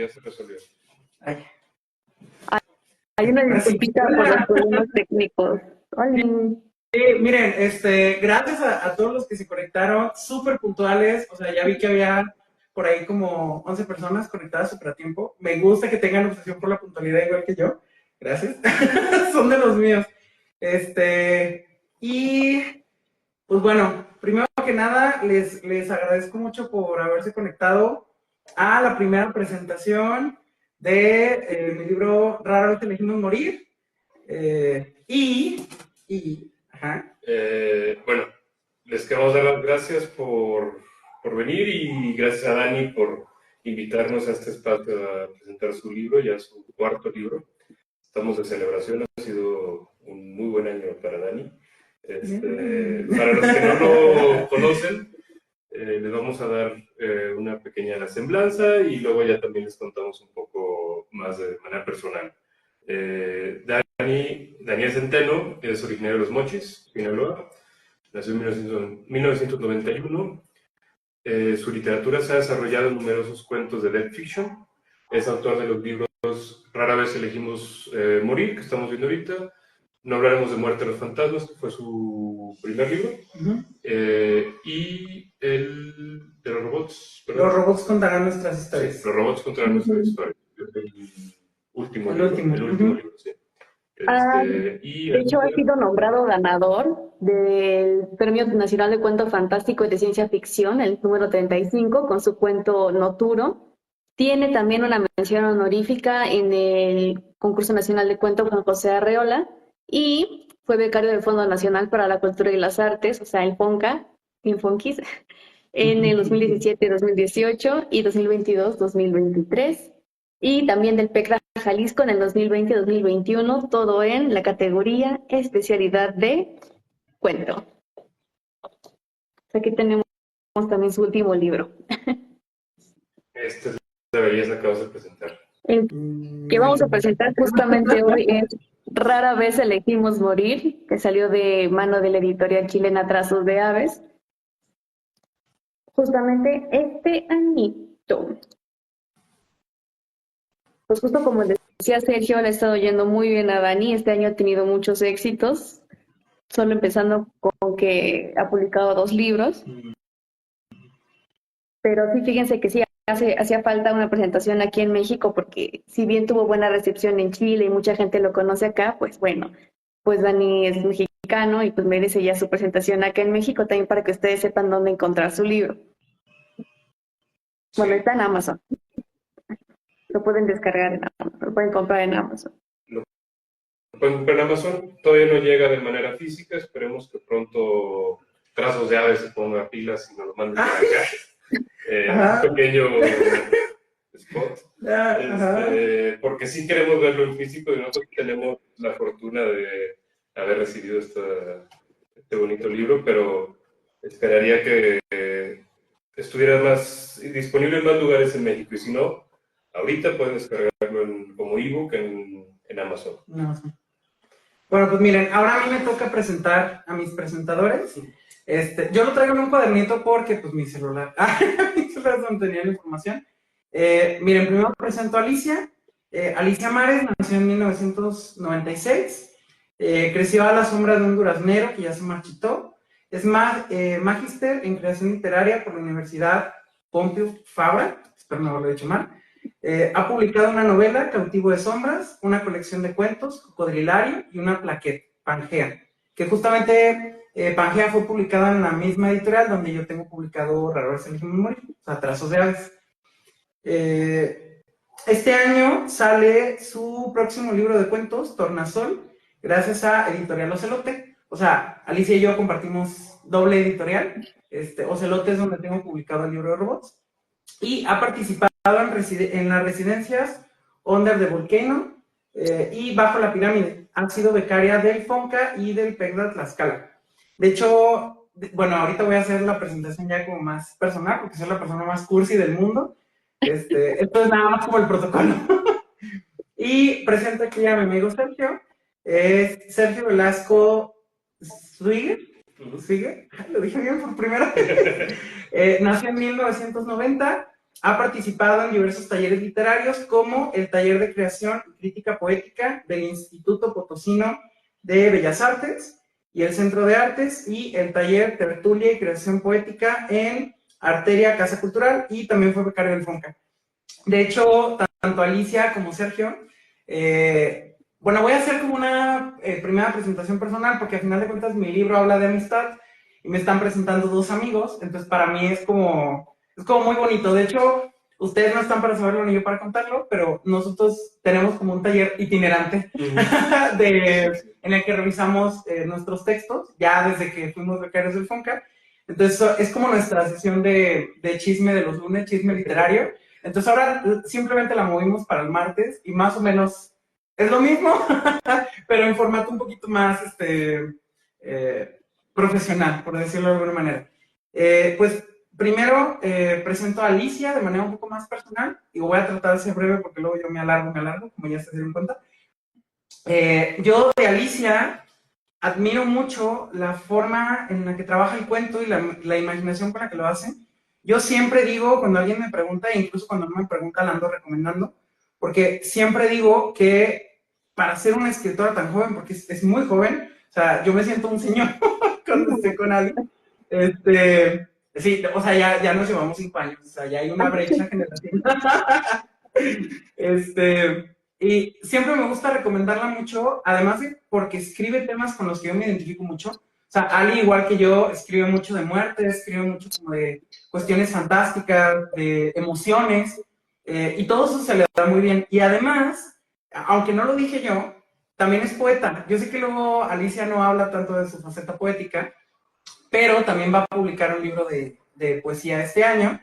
ya se resolvió. Ay. Hay una disculpita por los problemas técnicos. Miren, gracias a todos los que se conectaron, súper puntuales. O sea, ya vi que había por ahí como 11 personas conectadas súper a tiempo. Me gusta que tengan obsesión por la puntualidad igual que yo. Gracias. Son de los míos. Y pues bueno, primero que nada, les agradezco mucho por haberse conectado a la primera presentación de mi libro Rara vez elegimos morir. Ajá. Bueno, les queremos dar las gracias por venir y gracias a Dani por invitarnos a este espacio a presentar su libro, ya su cuarto libro. Estamos de celebración, ha sido un muy buen año para Dani. Para los que no lo conocen, les vamos a dar una pequeña semblanza y luego ya también les contamos un poco más de manera personal. Daniel Centeno es originario de Los Mochis, Sinaloa. Nació en 1991. Su literatura se ha desarrollado en numerosos cuentos de death fiction. Es autor de los libros Rara vez elegimos morir, que estamos viendo ahorita. No hablaremos de Muerte de los Fantasmas, que fue su primer libro. Y el de los robots. ¿Verdad? Los robots contarán nuestras historias. Sí, los robots contarán nuestras historias. El último libro, sí. De hecho, ha sido nombrado ganador del Premio Nacional de Cuento Fantástico y de Ciencia Ficción, el número 35, con su cuento Noturo. Tiene también una mención honorífica en el Concurso Nacional de Cuento Juan José Arreola y fue becario del Fondo Nacional para la Cultura y las Artes, o sea, el FONCA, Infonquis, en el 2017-2018 y 2022-2023. Y también del PECRA Jalisco en el 2020-2021, todo en la categoría especialidad de cuento. Aquí tenemos también su último libro. Este deberías acabar de presentar. El que vamos a presentar justamente hoy es Rara vez elegimos morir, que salió de mano de la editorial chilena Trazos de Aves. Justamente este añito. Pues justo como decía Sergio, le ha estado yendo muy bien a Dani. Este año ha tenido muchos éxitos, solo empezando con que ha publicado 2 libros. Pero sí, fíjense que sí, hacía falta una presentación aquí en México, porque si bien tuvo buena recepción en Chile y mucha gente lo conoce acá, pues bueno, pues Dani es mexicano y pues merece ya su presentación acá en México, también para que ustedes sepan dónde encontrar su libro. Bueno, está en Amazon. Lo pueden descargar en Amazon, lo pueden comprar en Amazon. Lo pueden comprar en Amazon, todavía no llega de manera física, esperemos que pronto Trazos de Aves se ponga pilas y nos lo manden para acá. Un pequeño spot. Porque sí queremos verlo en físico y nosotros tenemos la fortuna de haber recibido este bonito libro, pero esperaría que estuviera más disponible en más lugares en México, y si no, ahorita pueden descargarlo como ebook en Amazon. No. Bueno, pues miren, ahora a mí me toca presentar a mis presentadores. Yo lo traigo en un cuadernito porque pues mi celular no tenía la información. Miren, primero presento a Alicia. Alicia Mares nació en 1996. Creció a la sombra de un duraznero que ya se marchitó. Es magíster en creación literaria por la Universidad Pompeu Fabra, espero no haberlo dicho mal. Ha publicado una novela, Cautivo de Sombras, una colección de cuentos, Cocodrilario, y una plaqueta, Pangea, que justamente Pangea fue publicada en la misma editorial donde yo tengo publicado Rara vez elegimos morir, o sea, Trazos de Aves. Este año sale su próximo libro de cuentos, Tornasol, gracias a Editorial Ocelote. O sea, Alicia y yo compartimos doble editorial. Ocelote es donde tengo publicado el libro de robots. Y ha participado en las residencias Under the Volcano y Bajo la Pirámide. Ha sido becaria del FONCA y del PECDA Tlaxcala. De hecho, bueno, ahorita voy a hacer la presentación ya como más personal, porque soy la persona más cursi del mundo. Esto es nada más como el protocolo. Y presento aquí a mi amigo Sergio. Es Sergio Velasco Swigger. ¿Lo dije bien por primera vez? Nació en 1990. ha participado en diversos talleres literarios, como el Taller de Creación y Crítica Poética del Instituto Potosino de Bellas Artes y el Centro de Artes, y el Taller Tertulia y Creación Poética en Arteria Casa Cultural, y también fue becario del FONCA. De hecho, tanto Alicia como Sergio, bueno, voy a hacer como una primera presentación personal, porque al final de cuentas mi libro habla de amistad, y me están presentando dos amigos, entonces para mí es como muy bonito. De hecho, ustedes no están para saberlo ni yo para contarlo, pero nosotros tenemos como un taller itinerante en el que revisamos nuestros textos, ya desde que fuimos becarios del FONCA. Entonces es como nuestra sesión de chisme de los lunes, chisme literario. Entonces ahora simplemente la movimos para el martes, y más o menos es lo mismo, pero en formato un poquito más profesional, por decirlo de alguna manera. Pues primero presento a Alicia de manera un poco más personal, y voy a tratar de ser breve porque luego yo me alargo, como ya se dieron cuenta. Yo de Alicia admiro mucho la forma en la que trabaja el cuento y la imaginación con la que lo hace. Yo siempre digo, cuando alguien me pregunta, e incluso cuando no me pregunta, la ando recomendando, porque siempre digo que para ser una escritora tan joven, porque es muy joven, o sea, yo me siento un señor cuando estoy con alguien. Sí, o sea, ya nos llevamos 5 años, o sea, ya hay una brecha generacional. Y siempre me gusta recomendarla mucho, además de porque escribe temas con los que yo me identifico mucho. O sea, Ali, igual que yo, escribe mucho de muerte, escribe mucho como de cuestiones fantásticas, de emociones, y todo eso se le da muy bien. Y además, aunque no lo dije yo, también es poeta. Yo sé que luego Alicia no habla tanto de su faceta poética, pero también va a publicar un libro de poesía este año.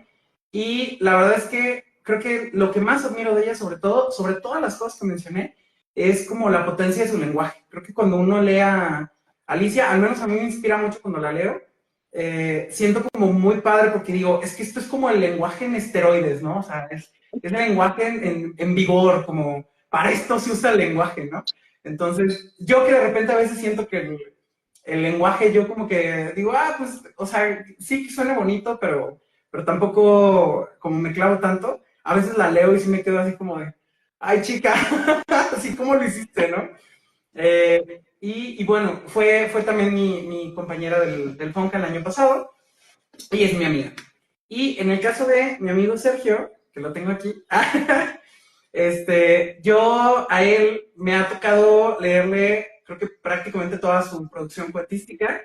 Y la verdad es que creo que lo que más admiro de ella, sobre todas las cosas que mencioné, es como la potencia de su lenguaje. Creo que cuando uno lee a Alicia, al menos a mí me inspira mucho cuando la leo, siento como muy padre, porque digo, es que esto es como el lenguaje en esteroides, ¿no? O sea, es el lenguaje en vigor, como para esto se usa el lenguaje, ¿no? Entonces, yo que de repente a veces siento que el lenguaje, yo como que digo, pues, o sea, sí que suena bonito, pero tampoco como me clavo tanto. A veces la leo y sí me quedo así como de, ay, chica, así como lo hiciste, ¿no? Y bueno, fue también mi compañera del FONCA el año pasado, y es mi amiga. Y en el caso de mi amigo Sergio, que lo tengo aquí, yo a él me ha tocado leerle, creo que prácticamente toda su producción poetística.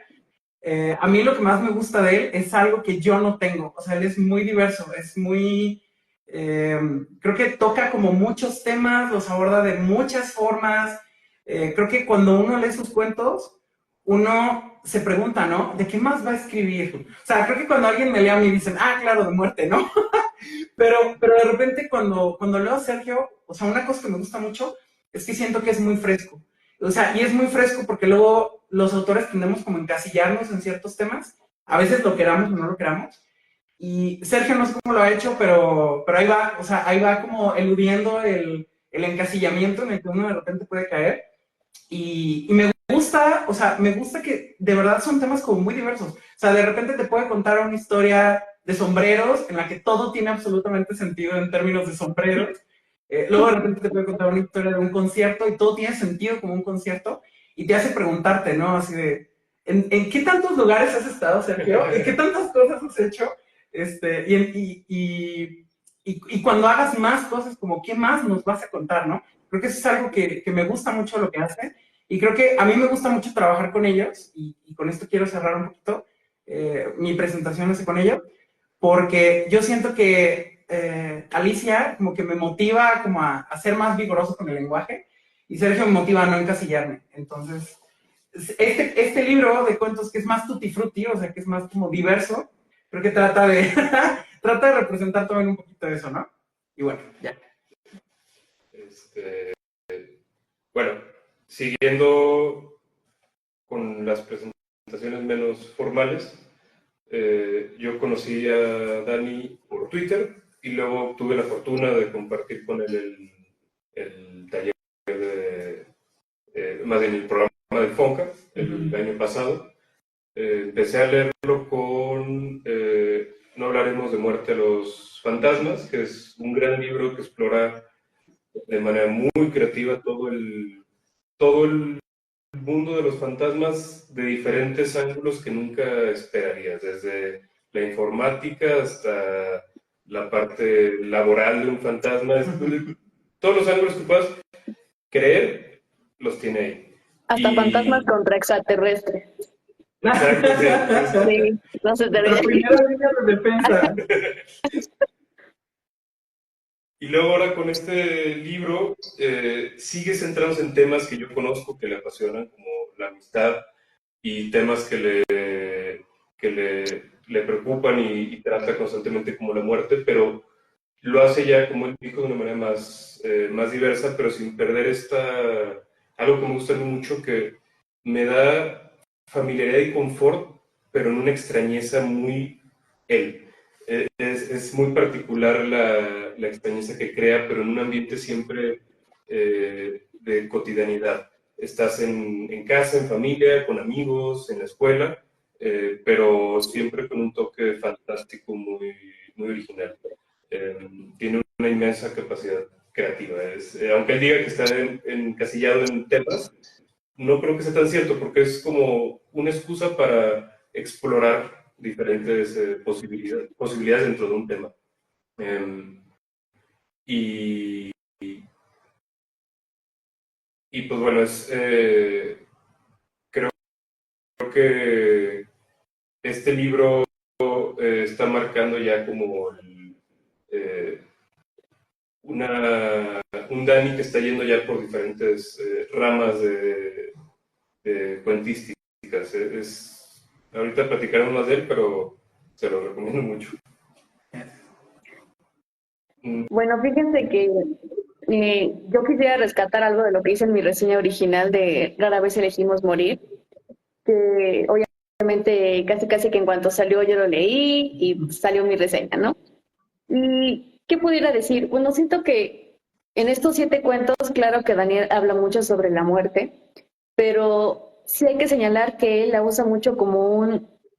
A mí lo que más me gusta de él es algo que yo no tengo. O sea, él es muy diverso, es muy... creo que toca como muchos temas, los aborda de muchas formas. Creo que cuando uno lee sus cuentos, uno se pregunta, ¿no? ¿De qué más va a escribir? O sea, creo que cuando alguien me lee a mí dicen, claro, de muerte, ¿no? pero de repente cuando leo a Sergio, o sea, una cosa que me gusta mucho es que siento que es muy fresco. O sea, y es muy fresco porque luego los autores tendemos como a encasillarnos en ciertos temas, a veces lo queramos o no lo queramos. Y Sergio no sé cómo lo ha hecho, pero ahí va, o sea, ahí va como eludiendo el encasillamiento en el que uno de repente puede caer. Y me gusta, o sea, me gusta que de verdad son temas como muy diversos. O sea, de repente te puede contar una historia de sombreros en la que todo tiene absolutamente sentido en términos de sombreros. Luego de repente te puede contar una historia de un concierto y todo tiene sentido como un concierto, y te hace preguntarte, ¿no? Así de, ¿en qué tantos lugares has estado, Sergio? ¿En qué tantas cosas has hecho? Y cuando hagas más cosas, como, ¿qué más nos vas a contar, no? Creo que eso es algo que me gusta mucho lo que hace, y creo que a mí me gusta mucho trabajar con ellos, y con esto quiero cerrar un poquito mi presentación así con ellos, porque yo siento que Alicia como que me motiva como a ser más vigoroso con el lenguaje, y Sergio me motiva a no encasillarme. Entonces, este libro de cuentos, que es más tutti frutti, o sea, que es más como diverso, creo que trata de, trata de representar también un poquito de eso, ¿no? Y bueno, ya. Bueno, siguiendo con las presentaciones menos formales, yo conocí a Dani por Twitter, y luego tuve la fortuna de compartir con él el taller más bien el programa del FONCA el año pasado. Empecé a leerlo con No hablaremos de Muerte a los fantasmas, que es un gran libro que explora de manera muy creativa todo el mundo de los fantasmas de diferentes ángulos que nunca esperarías, desde la informática hasta la parte laboral de un fantasma. Todos los ángulos que puedas creer, los tiene ahí. Hasta fantasmas contra extraterrestres. Exacto, sí. No se te La primera línea de defensa. Y luego ahora con este libro sigue centrándose en temas que yo conozco, que le apasionan, como la amistad y temas que le preocupan y trata constantemente como la muerte, pero lo hace ya, como él dijo, de una manera más diversa, pero sin perder algo que me gusta mucho, que me da familiaridad y confort, pero en una extrañeza muy él. Es muy particular la experiencia que crea, pero en un ambiente siempre de cotidianidad. Estás en casa, en familia, con amigos, en la escuela, pero siempre con un toque fantástico muy, muy original. Tiene una inmensa capacidad creativa. Aunque él diga que está encasillado en temas, no creo que sea tan cierto, porque es como una excusa para explorar diferentes posibilidades dentro de un tema. Y pues bueno, creo que este libro está marcando ya como un Dani que está yendo ya por diferentes ramas de cuentísticas. Ahorita platicaremos más de él, pero se lo recomiendo mucho. Bueno, fíjense que yo quisiera rescatar algo de lo que hice en mi reseña original de Rara vez elegimos morir, que obviamente casi que en cuanto salió yo lo leí y salió mi reseña, ¿no? ¿Y qué pudiera decir? Bueno, siento que en estos 7 cuentos, claro que Daniel habla mucho sobre la muerte, pero sí hay que señalar que él la usa mucho como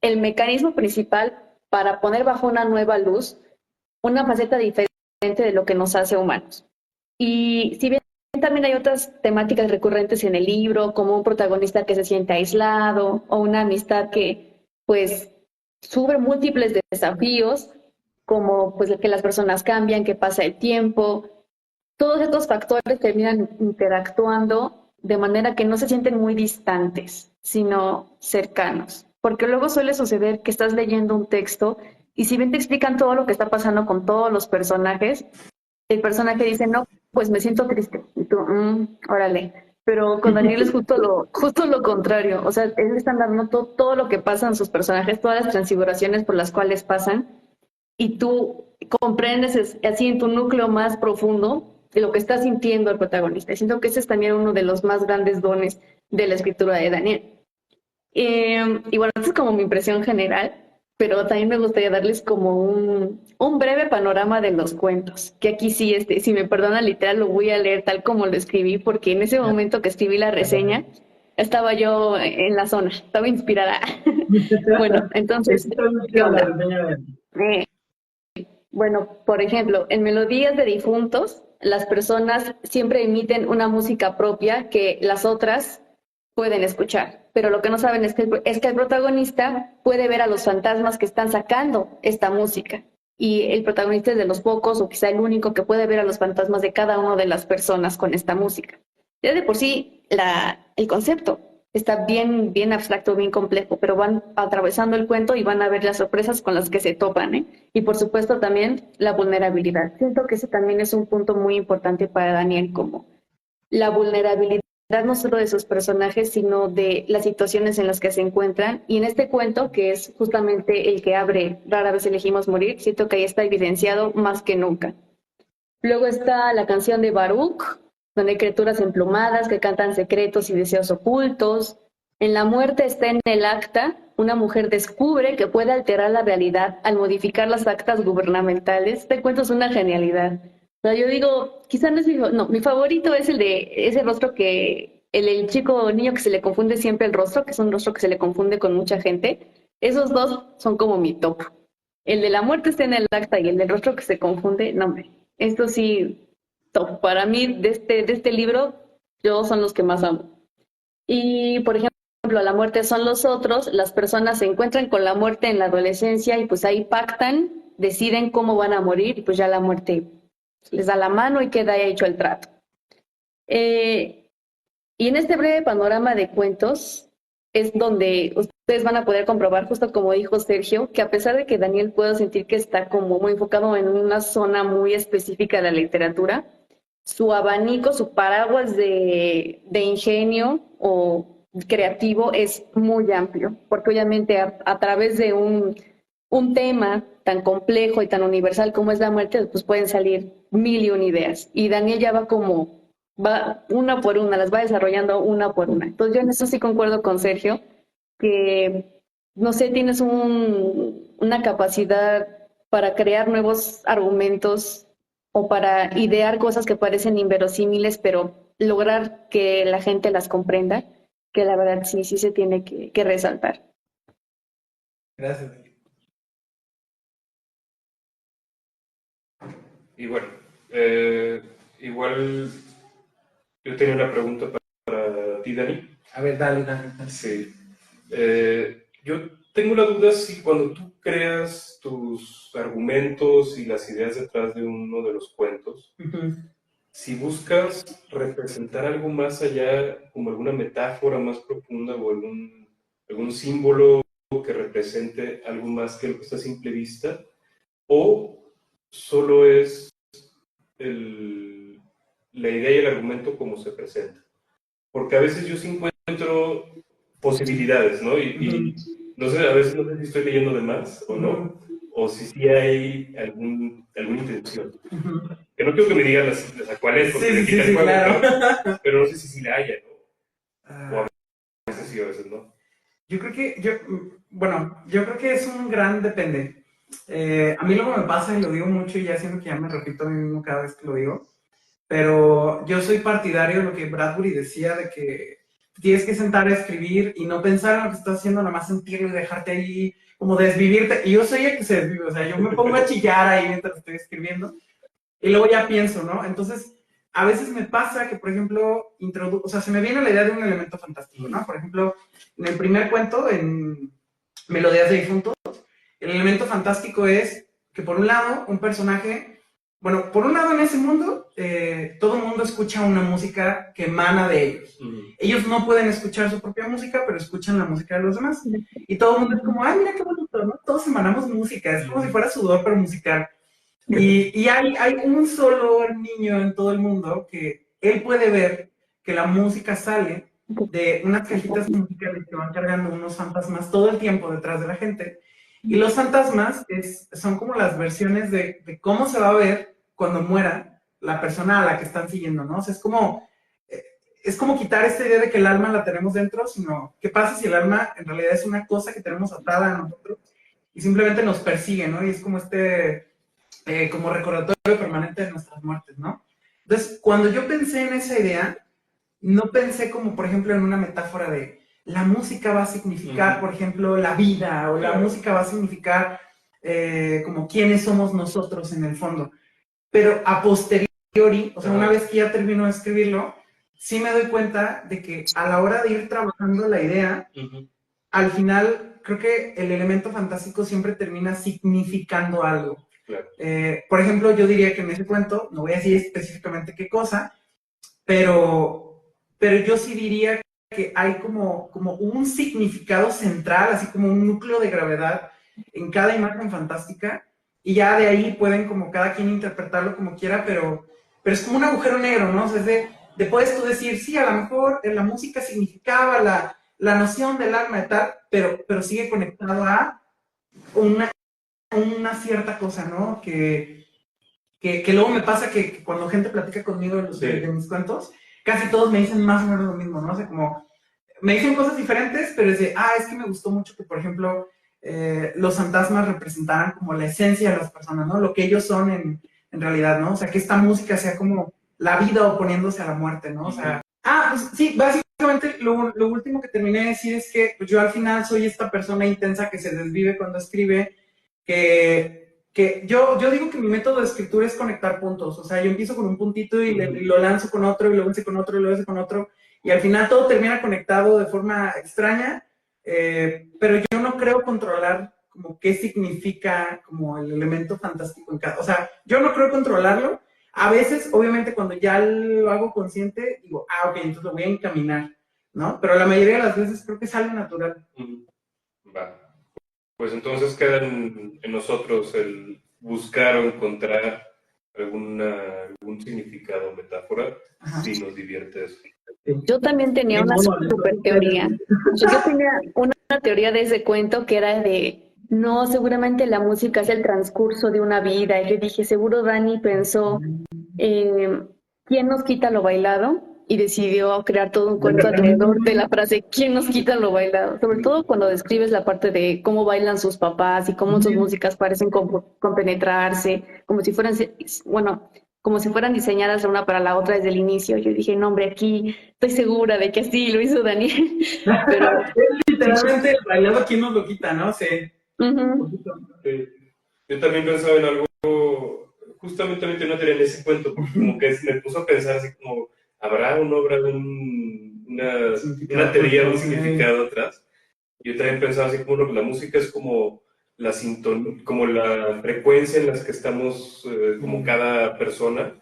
el mecanismo principal para poner bajo una nueva luz una faceta diferente de lo que nos hace humanos. Y si bien también hay otras temáticas recurrentes en el libro, como un protagonista que se siente aislado o una amistad que pues sufre múltiples desafíos, como pues que las personas cambian, que pasa el tiempo, todos estos factores terminan interactuando de manera que no se sienten muy distantes, sino cercanos. Porque luego suele suceder que estás leyendo un texto y si bien te explican todo lo que está pasando con todos los personajes, el personaje dice, no, pues me siento triste. Y tú, órale. Pero con Daniel es justo lo contrario. O sea, él está dando todo lo que pasa en sus personajes, todas las transfiguraciones por las cuales pasan, y tú comprendes así en tu núcleo más profundo de lo que está sintiendo el protagonista. Y siento que ese es también uno de los más grandes dones de la escritura de Daniel. Y bueno, esta es como mi impresión general, pero también me gustaría darles como un breve panorama de los cuentos, que aquí sí, si me perdonan literal, lo voy a leer tal como lo escribí, porque en ese momento que escribí la reseña, estaba yo en la zona, estaba inspirada. Bueno, entonces, ¿qué onda? Bueno, por ejemplo, en Melodías de Difuntos, las personas siempre emiten una música propia que las otras pueden escuchar, pero lo que no saben es que el protagonista puede ver a los fantasmas que están sacando esta música, y el protagonista es de los pocos o quizá el único que puede ver a los fantasmas de cada una de las personas con esta música. Ya de por sí el concepto está bien abstracto, bien complejo, pero van atravesando el cuento y van a ver las sorpresas con las que se topan, ¿eh? Y por supuesto también la vulnerabilidad. Siento que ese también es un punto muy importante para Daniel, como la vulnerabilidad no solo de sus personajes, sino de las situaciones en las que se encuentran. Y en este cuento, que es justamente el que abre Rara vez elegimos morir, siento que ahí está evidenciado más que nunca. Luego está la canción de Baruch, donde hay criaturas emplumadas que cantan secretos y deseos ocultos. En La muerte está en el acta, una mujer descubre que puede alterar la realidad al modificar las actas gubernamentales. Este cuento es una genialidad. O sea, yo digo, quizá no es mi favorito es el de ese rostro el chico niño que se le confunde siempre el rostro, que es un rostro que se le confunde con mucha gente. Esos dos son como mi top. El de la muerte está en el acta y el del rostro que se confunde, no, hombre. Esto sí, top. Para mí, de este libro, yo son los que más amo. Y, por ejemplo, la muerte son los otros. Las personas se encuentran con la muerte en la adolescencia y pues ahí pactan, deciden cómo van a morir y pues ya la muerte les da la mano y queda hecho el trato. Y en este breve panorama de cuentos es donde ustedes van a poder comprobar, justo como dijo Sergio, que a pesar de que Daniel puedo sentir que está como muy enfocado en una zona muy específica de la literatura, su abanico, su paraguas de ingenio o creativo es muy amplio, porque obviamente a través de un tema tan complejo y tan universal como es la muerte, pues pueden salir mil y una ideas. Y Daniel ya va una por una, las va desarrollando una por una. Entonces yo en eso sí concuerdo con Sergio, que, no sé, tienes una capacidad para crear nuevos argumentos o para idear cosas que parecen inverosímiles, pero lograr que la gente las comprenda, que la verdad sí se tiene que resaltar. Gracias. Y bueno, igual yo tenía una pregunta para ti, Dani. A ver, dale. Sí. Yo tengo la duda si cuando tú creas tus argumentos y las ideas detrás de uno de los cuentos, si buscas representar algo más allá, como alguna metáfora más profunda o algún símbolo que represente algo más que lo que está a simple vista, o solo es la idea y el argumento como se presenta. Porque a veces yo sí encuentro posibilidades, ¿no? Y no sé, a veces no sé si estoy leyendo de más o no, o si sí hay alguna intención. Que no quiero que me digan las cuáles, porque le quita el juego, claro. pero no sé si sí la haya, ¿no? O a veces sí, a veces no. Yo creo que es un gran depende. A mí lo que me pasa, y lo digo mucho, y ya siento que ya me repito a mí mismo cada vez que lo digo, pero yo soy partidario de lo que Bradbury decía, de que tienes que sentar a escribir y no pensar en lo que estás haciendo, nada más sentirlo y dejarte ahí, como desvivirte. Y yo soy el que se desvive, o sea, yo me pongo a chillar ahí mientras estoy escribiendo, y luego ya pienso, ¿no? Entonces, a veces me pasa que, por ejemplo, o sea, se me viene la idea de un elemento fantástico, ¿no? Por ejemplo, en el primer cuento, en Melodías de Difuntos, el elemento fantástico es que, por un lado, un personaje, bueno, por un lado en ese mundo, todo el mundo escucha una música que emana de ellos. Ellos no pueden escuchar su propia música, pero escuchan la música de los demás. Y todo el mundo es como, ay, mira qué bonito, ¿no? Todos emanamos música, es como si fuera sudor, pero musical. Y hay un solo niño en todo el mundo que él puede ver que la música sale de unas cajitas musicales que van cargando unos fantasmas todo el tiempo detrás de la gente. Y los fantasmas son como las versiones de cómo se va a ver cuando muera la persona a la que están siguiendo, ¿no? O sea, es como quitar esta idea de que el alma la tenemos dentro, sino qué pasa si el alma en realidad es una cosa que tenemos atada a nosotros y simplemente nos persigue, ¿no? Y es como como recordatorio permanente de nuestras muertes, ¿no? Entonces, cuando yo pensé en esa idea, no pensé como, por ejemplo, en una metáfora de la música va a significar, por ejemplo, la vida, o la música va a significar como quiénes somos nosotros en el fondo. Pero a posteriori, o sea, una vez que ya termino de escribirlo, sí me doy cuenta de que a la hora de ir trabajando la idea, al final creo que el elemento fantástico siempre termina significando algo. Claro. Por ejemplo, yo diría que en ese cuento, no voy a decir específicamente qué cosa, pero yo sí diría que hay como un significado central, así como un núcleo de gravedad en cada imagen fantástica, y ya de ahí pueden como cada quien interpretarlo como quiera, pero es como un agujero negro, ¿no? O sea, de puedes tú decir, sí, a lo mejor en la música significaba la noción del alma y tal, pero sigue conectado a una cierta cosa, ¿no? Que luego me pasa que cuando gente platica conmigo de mis cuentos, casi todos me dicen más o menos lo mismo, ¿no? O sea, como, me dicen cosas diferentes, pero es es que me gustó mucho que, por ejemplo, los fantasmas representaran como la esencia de las personas, ¿no? Lo que ellos son en realidad, ¿no? O sea, que esta música sea como la vida oponiéndose a la muerte, ¿no? O sea, pues sí, básicamente lo último que terminé de decir es que pues, yo al final soy esta persona intensa que se desvive cuando escribe, que yo digo que mi método de escritura es conectar puntos. O sea, yo empiezo con un puntito y lo lanzo con otro, y lo vence con otro, y lo vence con otro, y al final todo termina conectado de forma extraña, pero yo no creo controlar como qué significa como el elemento fantástico en cada... O sea, yo no creo controlarlo. A veces, obviamente, cuando ya lo hago consciente, digo, ok, entonces lo voy a encaminar, ¿no? Pero la mayoría de las veces creo que es algo natural. Va. Pues entonces queda en nosotros el buscar o encontrar algún significado o metáfora. Ajá. Si nos divierte eso. Yo también tenía una super teoría. Yo tenía una teoría de ese cuento que era de, no, seguramente la música es el transcurso de una vida. Y yo dije, seguro Dani pensó, ¿quién nos quita lo bailado? Y decidió crear todo un cuento alrededor de la frase, ¿quién nos quita lo bailado? Sobre todo cuando describes la parte de cómo bailan sus papás y cómo sus músicas parecen compenetrarse, como si fueran, bueno, como si fueran diseñadas la una para la otra desde el inicio. Yo dije, no, hombre, aquí estoy segura de que así lo hizo Daniel. Pero literalmente el bailado, ¿quién nos lo quita, no? Sí. Sí. Yo también pensaba en algo, justamente no tenía en ese cuento, porque como que me puso a pensar así como, ¿habrá o no habrá una teoría, un significado atrás? Yo también pensaba así como la música es como como la frecuencia en la que estamos como cada persona,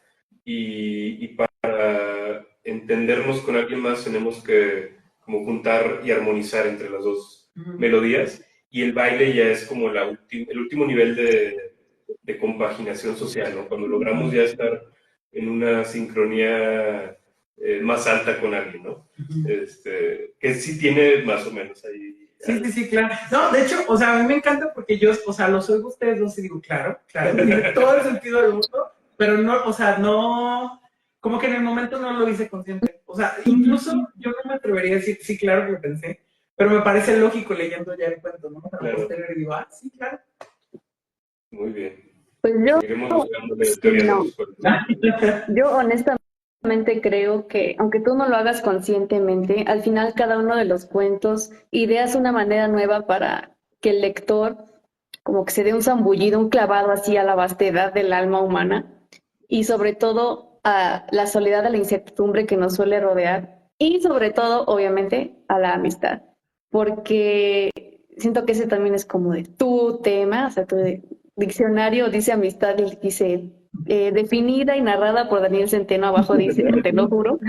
y para entendernos con alguien más tenemos que como juntar y armonizar entre las dos melodías, y el baile ya es como el último nivel de compaginación social, ¿no? Cuando logramos ya estar en una sincronía más alta con alguien, ¿no? Que sí tiene más o menos ahí. Sí, claro. No, de hecho, o sea, a mí me encanta porque yo, o sea, los oigo ustedes dos y digo, claro, tiene todo el sentido del mundo, pero no, o sea, no, como que en el momento no lo hice consciente. O sea, incluso yo no me atrevería a decir, sí, claro que lo pensé, pero me parece lógico leyendo ya el cuento, ¿no? O sea, posterior y digo, sí, claro. Muy bien. Pues yo honestamente creo que, aunque tú no lo hagas conscientemente, al final cada uno de los cuentos ideas una manera nueva para que el lector como que se dé un zambullido, un clavado así a la vastedad del alma humana y sobre todo a la soledad, a la incertidumbre que nos suele rodear y sobre todo, obviamente, a la amistad. Porque siento que ese también es como de tu tema, o sea, tu diccionario dice amistad y dice definida y narrada por Daniel Centeno, abajo dice, te lo juro.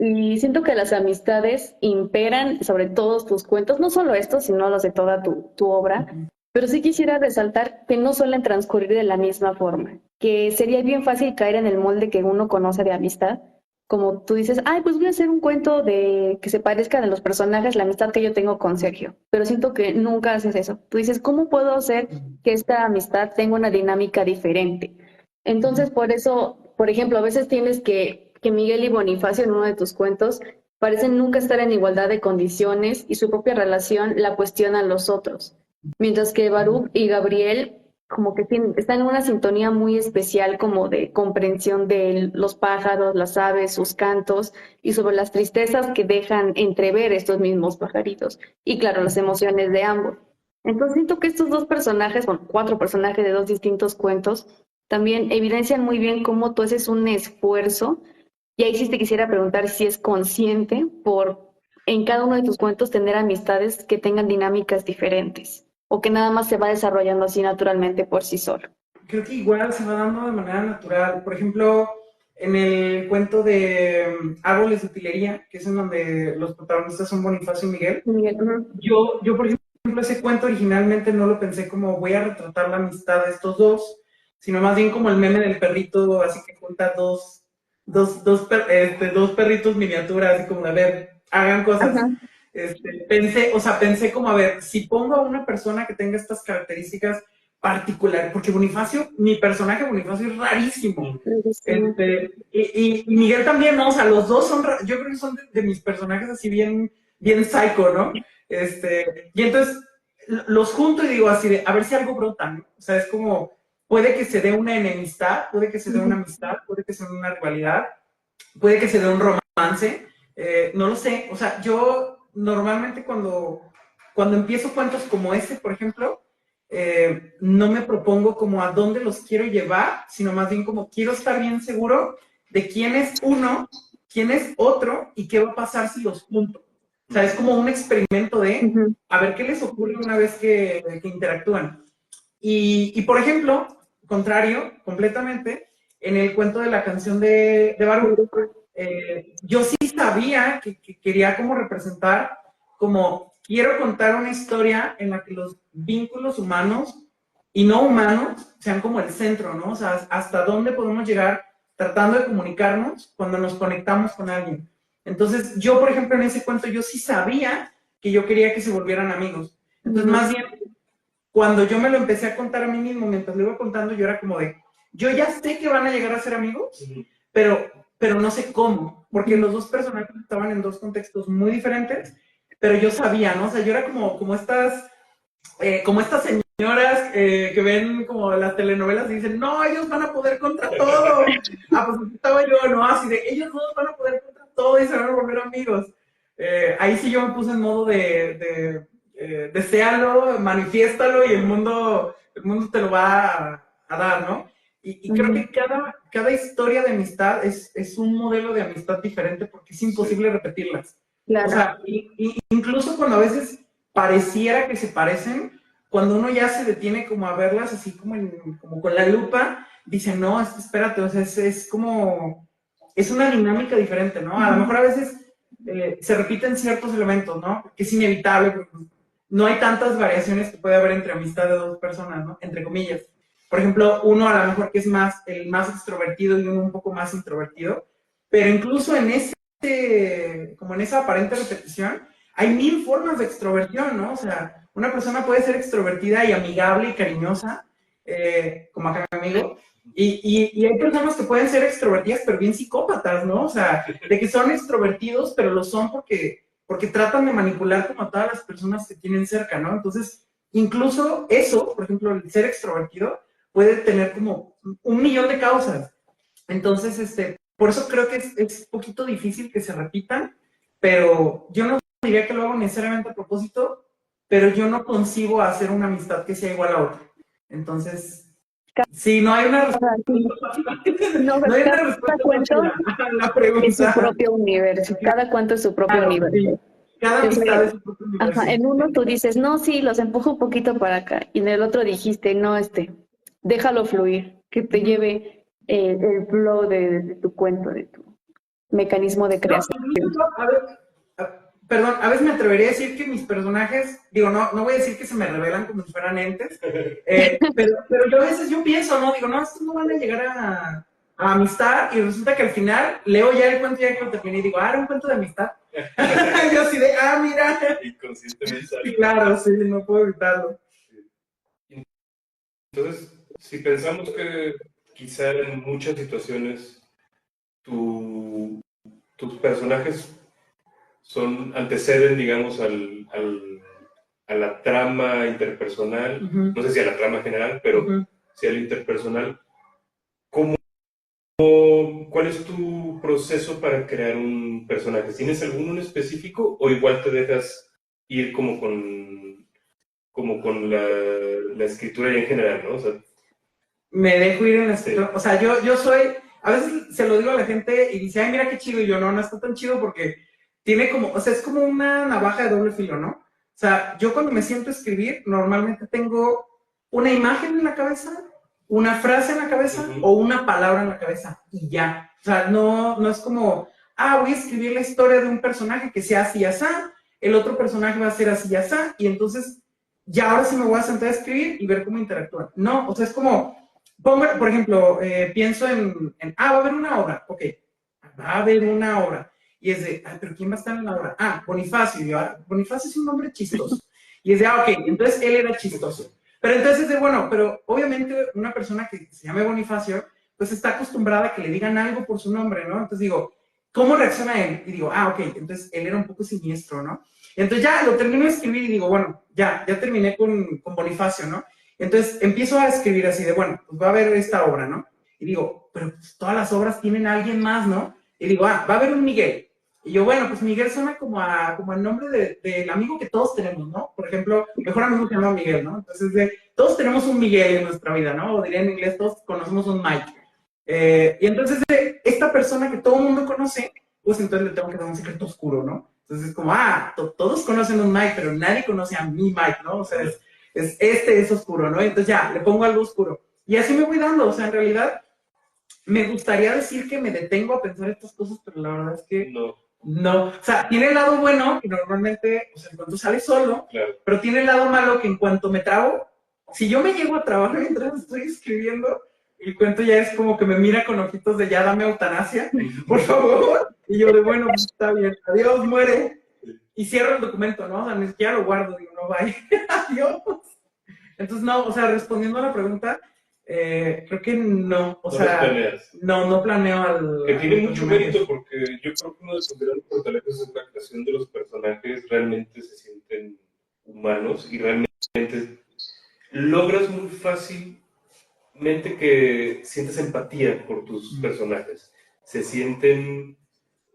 Y siento que las amistades imperan sobre todos tus cuentos, no solo estos, sino los de toda tu obra, pero sí quisiera resaltar que no suelen transcurrir de la misma forma, que sería bien fácil caer en el molde que uno conoce de amistad, como tú dices, ay, pues voy a hacer un cuento de que se parezca de los personajes, la amistad que yo tengo con Sergio, pero siento que nunca haces eso. Tú dices, ¿cómo puedo hacer que esta amistad tenga una dinámica diferente? Entonces, por eso, por ejemplo, a veces tienes que Miguel y Bonifacio en uno de tus cuentos parecen nunca estar en igualdad de condiciones y su propia relación la cuestionan los otros, mientras que Baruch y Gabriel como que están en una sintonía muy especial como de comprensión de los pájaros, las aves, sus cantos y sobre las tristezas que dejan entrever estos mismos pajaritos y claro, las emociones de ambos. Entonces siento que estos dos personajes, bueno, 4 personajes de 2 distintos cuentos, también evidencian muy bien cómo tú haces un esfuerzo. Y ahí sí te quisiera preguntar si es consciente por en cada uno de tus cuentos tener amistades que tengan dinámicas diferentes o que nada más se va desarrollando así naturalmente por sí solo. Creo que igual se va dando de manera natural. Por ejemplo, en el cuento de Árboles de Utilería, que es en donde los protagonistas son Bonifacio y Miguel, yo, por ejemplo, ese cuento originalmente no lo pensé como voy a retratar la amistad de estos dos, sino más bien como el meme del perrito, así que junta dos perritos miniaturas, así como, a ver, hagan cosas. Pensé como, a ver, si pongo a una persona que tenga estas características particulares, porque mi personaje Bonifacio es rarísimo. Y Miguel también, ¿no? O sea, los dos yo creo que son de mis personajes así bien psycho, ¿no? Y entonces los junto y digo así de, a ver si algo brota, ¿no? O sea, es como, puede que se dé una enemistad, puede que se dé una amistad, puede que se dé una rivalidad, puede que se dé un romance, no lo sé. O sea, yo normalmente cuando empiezo cuentos como este, por ejemplo, no me propongo como a dónde los quiero llevar, sino más bien como quiero estar bien seguro de quién es uno, quién es otro y qué va a pasar si los junto. O sea, es como un experimento de a ver qué les ocurre una vez que interactúan. Y, por ejemplo, contrario, completamente, en el cuento de la canción de Baruch, yo sí sabía que quería como representar, como quiero contar una historia en la que los vínculos humanos y no humanos sean como el centro, ¿no? O sea, hasta dónde podemos llegar tratando de comunicarnos cuando nos conectamos con alguien. Entonces, yo, por ejemplo, en ese cuento, yo sí sabía que yo quería que se volvieran amigos. Entonces, más bien, cuando yo me lo empecé a contar a mí mismo, mientras lo iba contando, yo era como de, yo ya sé que van a llegar a ser amigos, pero no sé cómo, porque los dos personajes estaban en dos contextos muy diferentes, pero yo sabía, ¿no? O sea, yo era como estas señoras que ven como las telenovelas y dicen, no, ellos van a poder contra todo. Ah, pues así estaba yo, ¿no? Así de, ellos dos van a poder contra todo y se van a volver amigos. Ahí sí yo me puse en modo de deséalo, manifiéstalo y el mundo te lo va a dar, ¿no? Y creo que cada historia de amistad es un modelo de amistad diferente porque es imposible repetirlas. Claro. O sea, incluso cuando a veces pareciera que se parecen, cuando uno ya se detiene como a verlas así como con la lupa, dice, no, espérate, o sea, es como, es una dinámica diferente, ¿no? A lo mejor a veces se repiten ciertos elementos, ¿no? Porque es inevitable, porque no hay tantas variaciones que puede haber entre amistad de dos personas, ¿no? Entre comillas. Por ejemplo, uno a lo mejor que es el más extrovertido y uno un poco más introvertido, pero incluso como en esa aparente repetición, hay 1000 formas de extroversión, ¿no? O sea, una persona puede ser extrovertida y amigable y cariñosa, como acá mi amigo, y hay personas que pueden ser extrovertidas, pero bien psicópatas, ¿no? O sea, de que son extrovertidos, pero lo son porque tratan de manipular como a todas las personas que tienen cerca, ¿no? Entonces, incluso eso, por ejemplo, el ser extrovertido, puede tener como 1.000.000 de causas. Entonces, por eso creo que es poquito difícil que se repitan, pero yo no diría que lo hago necesariamente a propósito, pero yo no concibo hacer una amistad que sea igual a otra. Entonces, sí, no hay una respuesta. No hay una respuesta a la pregunta. Es su propio universo. Cada cuento es su propio universo. Sí. Cada amistad es su propio universo. Ajá, en uno tú dices, no, sí, los empujo un poquito para acá. Y en el otro dijiste, no, déjalo fluir, que te lleve el flow de tu cuento, de tu mecanismo de creación. Perdón, a veces me atrevería a decir que mis personajes, digo, no voy a decir que se me revelan como si fueran entes, pero yo a veces pienso, ¿no? Digo, no, estos no van a llegar a amistad, y resulta que al final leo ya el cuento, ya que lo terminé, y digo, era un cuento de amistad. Yo así de, mira. Inconscientemente. Sí, claro, sí, no puedo evitarlo. Entonces, si pensamos que quizá en muchas situaciones tus personajes anteceden, digamos, a la trama interpersonal, no sé si a la trama general, pero sí a la interpersonal, ¿cuál es tu proceso para crear un personaje? ¿Tienes alguno en específico o igual te dejas ir como con la escritura y en general, ¿no? O sea, me dejo ir en la escritura. Sí. O sea, yo soy, a veces se lo digo a la gente y dice, ay, mira qué chido, y yo, no está tan chido porque tiene como, o sea, es como una navaja de doble filo, ¿no? O sea, yo cuando me siento a escribir, normalmente tengo una imagen en la cabeza, una frase en la cabeza o una palabra en la cabeza y ya. O sea, no es como, voy a escribir la historia de un personaje que sea así y así, el otro personaje va a ser así y así, y entonces ya ahora sí me voy a sentar a escribir y ver cómo interactúan. No, o sea, es como, por ejemplo, pienso va a haber una obra, ok, va a haber una obra. Y es de, pero ¿quién va a estar en la obra? Bonifacio. Y yo, Bonifacio es un nombre chistoso. Y es de, ok, entonces él era chistoso. Pero entonces es de, bueno, pero obviamente una persona que se llame Bonifacio, pues está acostumbrada a que le digan algo por su nombre, ¿no? Entonces digo, ¿cómo reacciona él? Y digo, ok, entonces él era un poco siniestro, ¿no? Entonces ya lo termino de escribir y digo, bueno, ya terminé con Bonifacio, ¿no? Entonces empiezo a escribir así de, bueno, pues va a haber esta obra, ¿no? Y digo, pero pues todas las obras tienen a alguien más, ¿no? Y digo, va a haber un Miguel. Y yo, bueno, pues Miguel suena como el nombre del amigo que todos tenemos, ¿no? Por ejemplo, mejor amigo se llama Miguel, ¿no? Entonces, todos tenemos un Miguel en nuestra vida, ¿no? O diría en inglés, todos conocemos un Mike. Y entonces, esta persona que todo el mundo conoce, pues entonces le tengo que dar un secreto oscuro, ¿no? Entonces es como, todos conocen un Mike, pero nadie conoce a mi Mike, ¿no? O sea, este es oscuro, ¿no? Entonces ya, le pongo algo oscuro. Y así me voy dando, o sea, en realidad, me gustaría decir que me detengo a pensar estas cosas, pero la verdad es que no. O sea, tiene el lado bueno, que normalmente, o sea, en cuanto sale solo, claro. Pero tiene el lado malo que en cuanto me trabo, si yo me llego a trabajar mientras estoy escribiendo, el cuento ya es como que me mira con ojitos de ya dame eutanasia, por favor. Y yo de bueno, pues está bien, adiós, muere. Y cierro el documento, ¿no? O sea, ni siquiera lo guardo, digo, no, bye, adiós. Entonces, no, o sea, respondiendo a la pregunta, creo que no, o sea, no planeo al... Que tiene mucho mérito porque yo creo que uno de los grandes fortalezas es la creación de los personajes, realmente se sienten humanos y realmente logras muy fácilmente que sientas empatía por tus personajes. Se sienten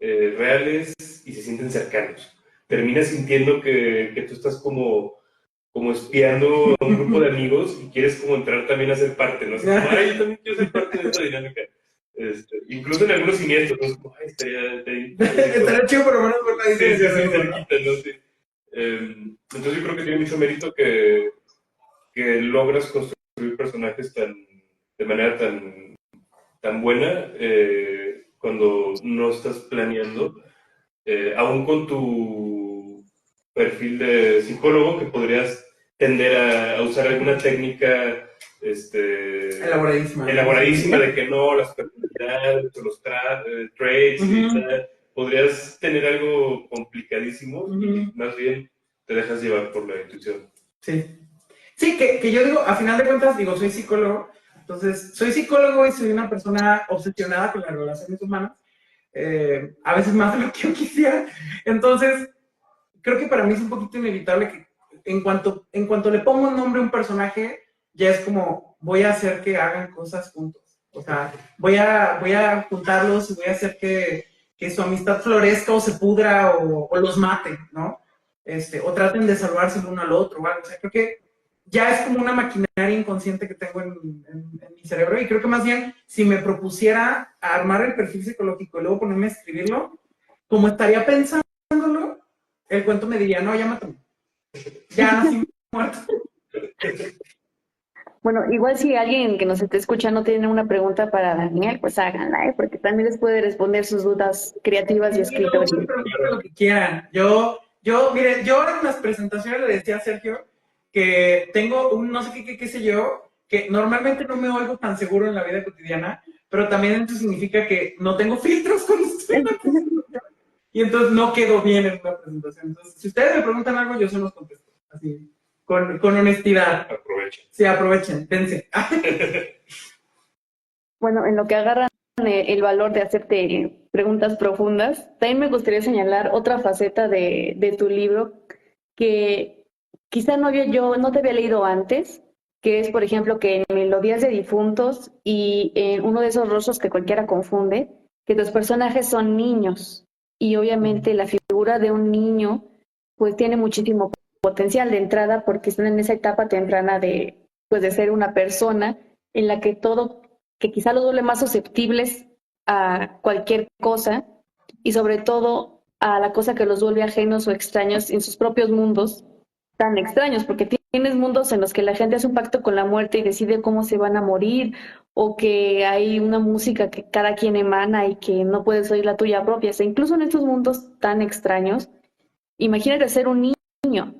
reales y se sienten cercanos. Terminas sintiendo que tú estás como espiando a un grupo de amigos y quieres como entrar también a ser parte, ¿no? Así como, yo también quiero ser parte de esta dinámica. Incluso en algunos siniestros, ¿no? Como, estaría chido por lo menos por la sí, cerquita, ¿no? Sí. Entonces yo creo que tiene mucho mérito que logras construir personajes de manera tan buena cuando no estás planeando, aún con tu perfil de psicólogo, que podrías tender a usar alguna técnica elaboradísima de que no, las personalidades, los traits, podrías tener algo complicadísimo y más bien te dejas llevar por la intuición. Sí, que yo digo, a final de cuentas, digo, soy psicólogo, entonces soy psicólogo y soy una persona obsesionada con las relaciones humanas, a veces más de lo que yo quisiera, entonces creo que para mí es un poquito inevitable que en cuanto le pongo un nombre a un personaje, ya es como, voy a hacer que hagan cosas juntos, o sea, voy a juntarlos y voy a hacer que su amistad florezca o se pudra o los mate, ¿no? O traten de salvarse el uno al otro, ¿vale? O sea, creo que ya es como una maquinaria inconsciente que tengo en mi cerebro y creo que más bien si me propusiera armar el perfil psicológico y luego ponerme a escribirlo, como estaría pensándolo, el cuento me diría, no, ya mátame, ya nací muerto. Bueno, igual si alguien que nos esté escuchando tiene una pregunta para Daniel, pues háganla, porque también les puede responder sus dudas creativas y escritoras. Lo que quieran. Miren, yo en las presentaciones le decía a Sergio que tengo un no sé qué sé yo, que normalmente no me oigo tan seguro en la vida cotidiana, pero también eso significa que no tengo filtros cuando estoy en la presentación. Y entonces no quedo bien en una presentación. Entonces, si ustedes me preguntan algo, yo se los contesto. Así, con honestidad. Aprovechen. Sí, aprovechen, dense. Bueno, en lo que agarran el valor de hacerte preguntas profundas, también me gustaría señalar otra faceta de tu libro que quizá no te había leído antes, que es, por ejemplo, que en Melodías de Difuntos y en uno de esos rostros que cualquiera confunde, que los personajes son niños y obviamente la figura de un niño pues tiene muchísimo potencial de entrada porque están en esa etapa temprana de ser una persona en la que quizá los vuelve más susceptibles a cualquier cosa y sobre todo a la cosa que los vuelve ajenos o extraños en sus propios mundos tan extraños, porque tienes mundos en los que la gente hace un pacto con la muerte y decide cómo se van a morir, o que hay una música que cada quien emana y que no puedes oír la tuya propia. O sea, incluso en estos mundos tan extraños, imagínate ser un niño.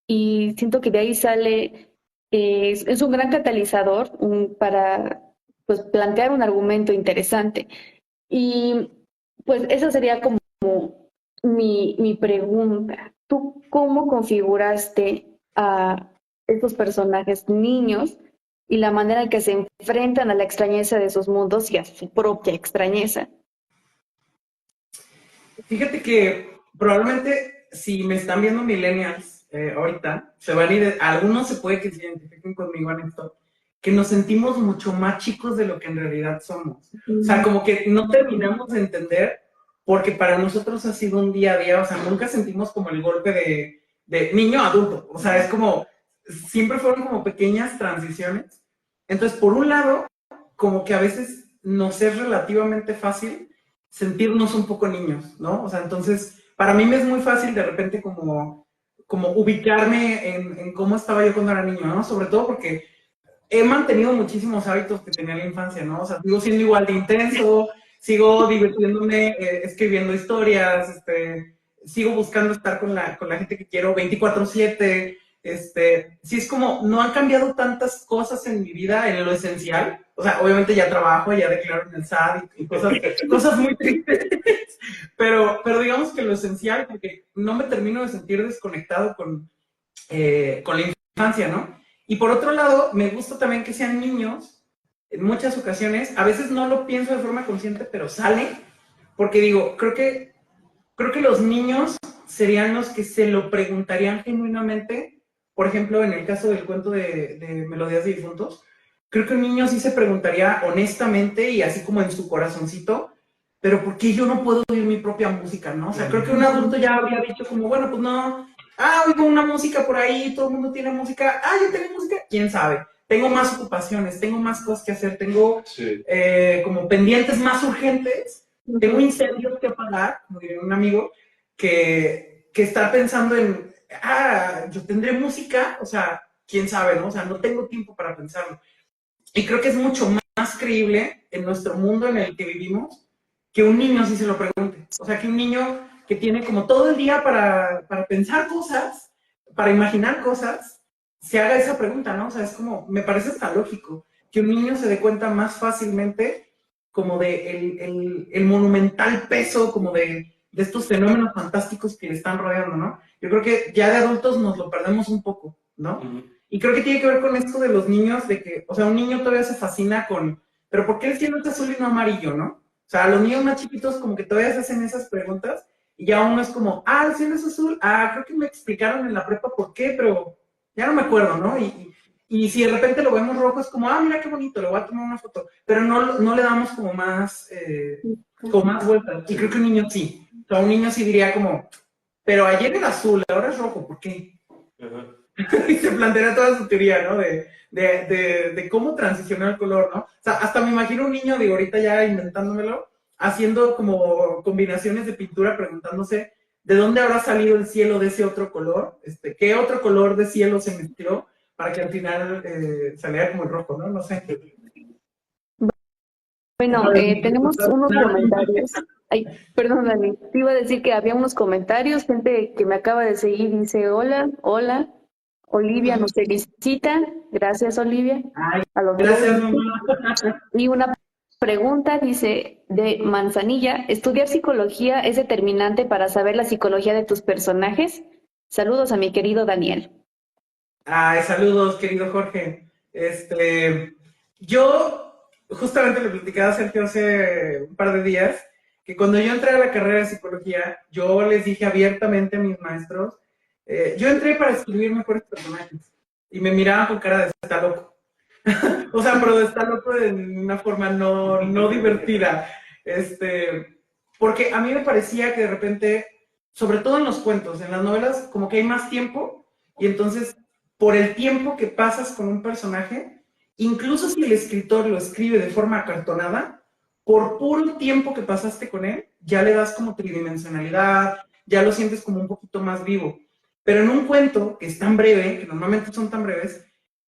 Y siento que de ahí sale, es un gran catalizador para pues, plantear un argumento interesante. Y pues esa sería como mi pregunta. ¿Tú cómo configuraste a estos personajes niños y la manera en que se enfrentan a la extrañeza de sus mundos y a su propia extrañeza? Fíjate que probablemente si me están viendo millennials ahorita, se van a ir, algunos se puede que se identifiquen conmigo en esto, que nos sentimos mucho más chicos de lo que en realidad somos. O sea, como que no terminamos de entender porque para nosotros ha sido un día a día, o sea, nunca sentimos como el golpe de niño a adulto, o sea, es como, siempre fueron como pequeñas transiciones. Entonces, por un lado, como que a veces nos es relativamente fácil sentirnos un poco niños, ¿no? O sea, entonces, para mí me es muy fácil de repente como ubicarme en cómo estaba yo cuando era niño, ¿no? Sobre todo porque he mantenido muchísimos hábitos que tenía en la infancia, ¿no? O sea, sigo siendo igual de intenso, sigo divirtiéndome, escribiendo historias, sigo buscando estar con la gente que quiero 24/7, sí es como, no han cambiado tantas cosas en mi vida en lo esencial, o sea, obviamente ya trabajo, ya declaro en el SAT y cosas muy tristes, pero digamos que lo esencial, porque no me termino de sentir desconectado con la infancia, ¿no? Y por otro lado, me gusta también que sean niños, en muchas ocasiones, a veces no lo pienso de forma consciente, pero sale, porque digo, creo que los niños serían los que se lo preguntarían genuinamente, por ejemplo, en el caso del cuento de Melodías de Difuntos, creo que un niño sí se preguntaría honestamente y así como en su corazoncito, pero ¿por qué yo no puedo oír mi propia música, no? O sea, creo que un adulto ya habría dicho como, bueno, pues no, oigo una música por ahí, todo el mundo tiene música, yo tengo música, quién sabe, tengo más ocupaciones, tengo más cosas que hacer, tengo como pendientes más urgentes, tengo incendios que apagar, como diría un amigo, que está pensando en, yo tendré música, o sea, quién sabe, ¿no? O sea, no tengo tiempo para pensarlo. Y creo que es mucho más creíble en nuestro mundo en el que vivimos que un niño sí se lo pregunte. O sea, que un niño que tiene como todo el día para pensar cosas, para imaginar cosas, se haga esa pregunta, ¿no? O sea, es como, me parece hasta lógico que un niño se dé cuenta más fácilmente como de el monumental peso como de estos fenómenos fantásticos que le están rodeando, ¿no? Yo creo que ya de adultos nos lo perdemos un poco, ¿no? Y creo que tiene que ver con esto de los niños, de que, o sea, un niño todavía se fascina con, pero ¿por qué el cielo es azul y no amarillo, no? O sea, los niños más chiquitos como que todavía se hacen esas preguntas y ya uno es como, el cielo es azul, creo que me explicaron en la prepa por qué, pero ya no me acuerdo, ¿no? Y si de repente lo vemos rojo es como, mira qué bonito, le voy a tomar una foto, pero no le damos como más vueltas. Y creo que un niño sí, o sea, un niño sí diría como, pero ayer era azul, ahora es rojo, ¿por qué? Y se plantea toda su teoría, ¿no? De cómo transicionar el color, ¿no? O sea, hasta me imagino un niño, digo, ahorita ya inventándomelo, haciendo como combinaciones de pintura, preguntándose de dónde habrá salido el cielo de ese otro color, qué otro color de cielo se mezcló para que al final saliera como el rojo, ¿no? No sé. Bueno, tenemos unos comentarios. Ay, perdón, Dani. Te iba a decir que había unos comentarios, gente que me acaba de seguir dice, hola. Olivia nos felicita. Gracias, Olivia. Gracias, mamá. Y una pregunta, dice, de Manzanilla, ¿estudiar psicología es determinante para saber la psicología de tus personajes? Saludos a mi querido Daniel. Saludos, querido Jorge. Yo justamente le platicaba a Sergio hace un par de días que cuando yo entré a la carrera de psicología, yo les dije abiertamente a mis maestros, yo entré para escribir mejores personajes y me miraban con cara de está loco. O sea, pero está loco de una forma no divertida. Porque a mí me parecía que de repente, sobre todo en los cuentos, en las novelas, como que hay más tiempo y entonces por el tiempo que pasas con un personaje, incluso si el escritor lo escribe de forma acartonada, por puro tiempo que pasaste con él, ya le das como tridimensionalidad, ya lo sientes como un poquito más vivo. Pero en un cuento que es tan breve, que normalmente son tan breves,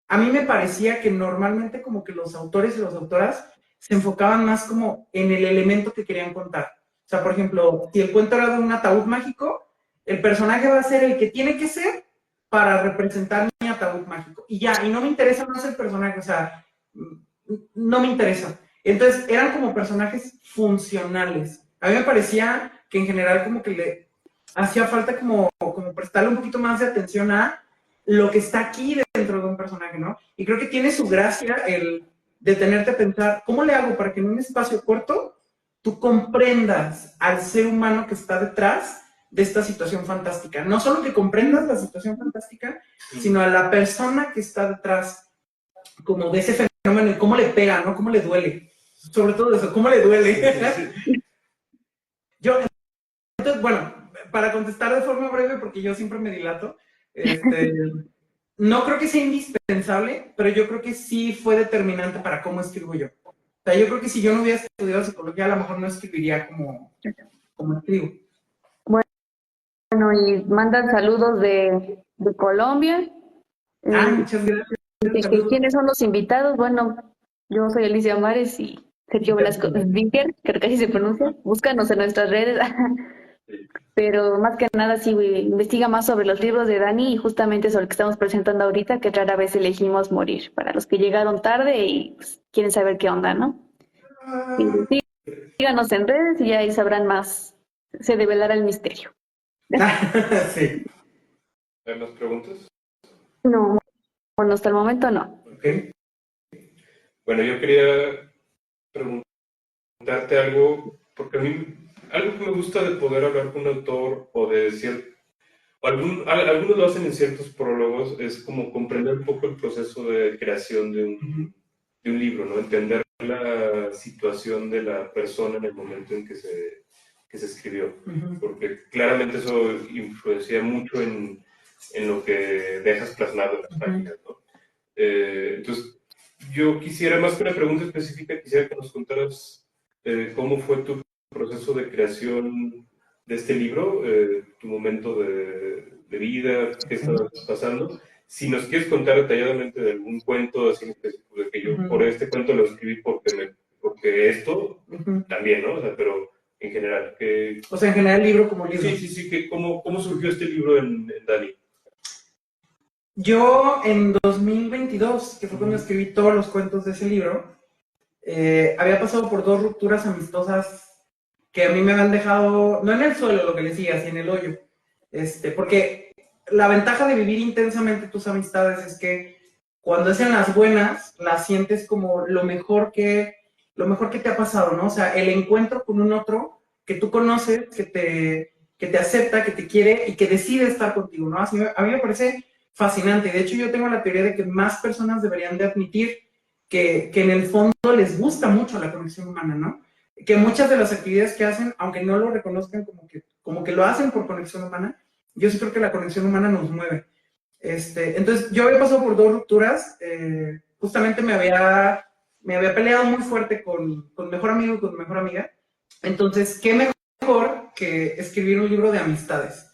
a mí me parecía que normalmente como que los autores y las autoras se enfocaban más como en el elemento que querían contar. O sea, por ejemplo, si el cuento era de un ataúd mágico, el personaje va a ser el que tiene que ser para representar mi ataúd mágico. Y ya, y no me interesa más el personaje, o sea, no me interesa. Entonces, eran como personajes funcionales. A mí me parecía que en general como que le hacía falta como prestarle un poquito más de atención a lo que está aquí dentro de un personaje, ¿no? Y creo que tiene su gracia el detenerte a pensar, ¿cómo le hago para que en un espacio corto tú comprendas al ser humano que está detrás de esta situación fantástica? No solo que comprendas la situación fantástica, sino a la persona que está detrás como de ese fenómeno y cómo le pega, ¿no? Cómo le duele. Sobre todo eso, cómo le duele. Entonces, bueno, para contestar de forma breve, porque yo siempre me dilato, no creo que sea indispensable, pero yo creo que sí fue determinante para cómo escribo yo. O sea, yo creo que si yo no hubiera estudiado psicología, a lo mejor no escribiría como escribo. Bueno, y mandan saludos de Colombia. Muchas gracias. ¿Quiénes son los invitados? Bueno, yo soy Alicia Mares y Sergio Velasco Vinker, creo que así se pronuncia. Búscanos en nuestras redes. Pero más que nada, sí, investiga más sobre los libros de Dani y justamente sobre lo que estamos presentando ahorita, que rara vez elegimos morir. Para los que llegaron tarde y pues, quieren saber qué onda, ¿no? Sí, síganos en redes y ahí sabrán más. Se develará el misterio. Sí. ¿Hay más preguntas? No, bueno, hasta el momento no. Okay. Bueno, yo quería preguntarte algo, porque a mí, algo que me gusta de poder hablar con un autor o de decir, algunos lo hacen en ciertos prólogos, es como comprender un poco el proceso de creación de un libro, ¿no? Entender la situación de la persona en el momento en que se escribió, porque claramente eso influencia mucho en lo que dejas plasmado en las páginas, ¿no? Entonces, yo quisiera, más que una pregunta específica, quisiera que nos contaras cómo fue tu proceso de creación de este libro, tu momento de vida, qué estabas pasando. Si nos quieres contar detalladamente de algún cuento así específico, de que yo por este cuento lo escribí porque esto, también, ¿no? O sea, pero en general, que... O sea, en general el libro como libro. Sí, que ¿cómo surgió este libro en Dani? Yo en 2022, que fue cuando escribí todos los cuentos de ese libro, había pasado por 2 rupturas amistosas que a mí me habían dejado, no en el suelo lo que les decía, sino en el hoyo. Porque la ventaja de vivir intensamente tus amistades es que cuando es en las buenas, las sientes como lo mejor que te ha pasado, ¿no? O sea, el encuentro con un otro que tú conoces, que te acepta, que te quiere y que decide estar contigo, ¿no? Así, a mí me parece fascinante. De hecho, yo tengo la teoría de que más personas deberían de admitir que en el fondo les gusta mucho la conexión humana, ¿no? Que muchas de las actividades que hacen, aunque no lo reconozcan como que lo hacen por conexión humana, yo sí creo que la conexión humana nos mueve. Entonces, yo había pasado por 2 rupturas, justamente me había peleado muy fuerte con mejor amigo y con mejor amiga. Entonces, ¿qué mejor que escribir un libro de amistades?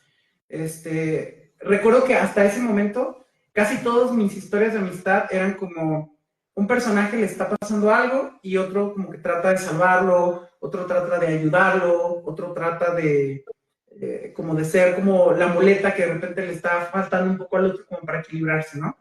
Recuerdo que hasta ese momento, casi todas mis historias de amistad eran como un personaje le está pasando algo y otro como que trata de salvarlo, otro trata de ayudarlo, otro trata de como de ser como la muleta que de repente le está faltando un poco al otro como para equilibrarse, ¿no?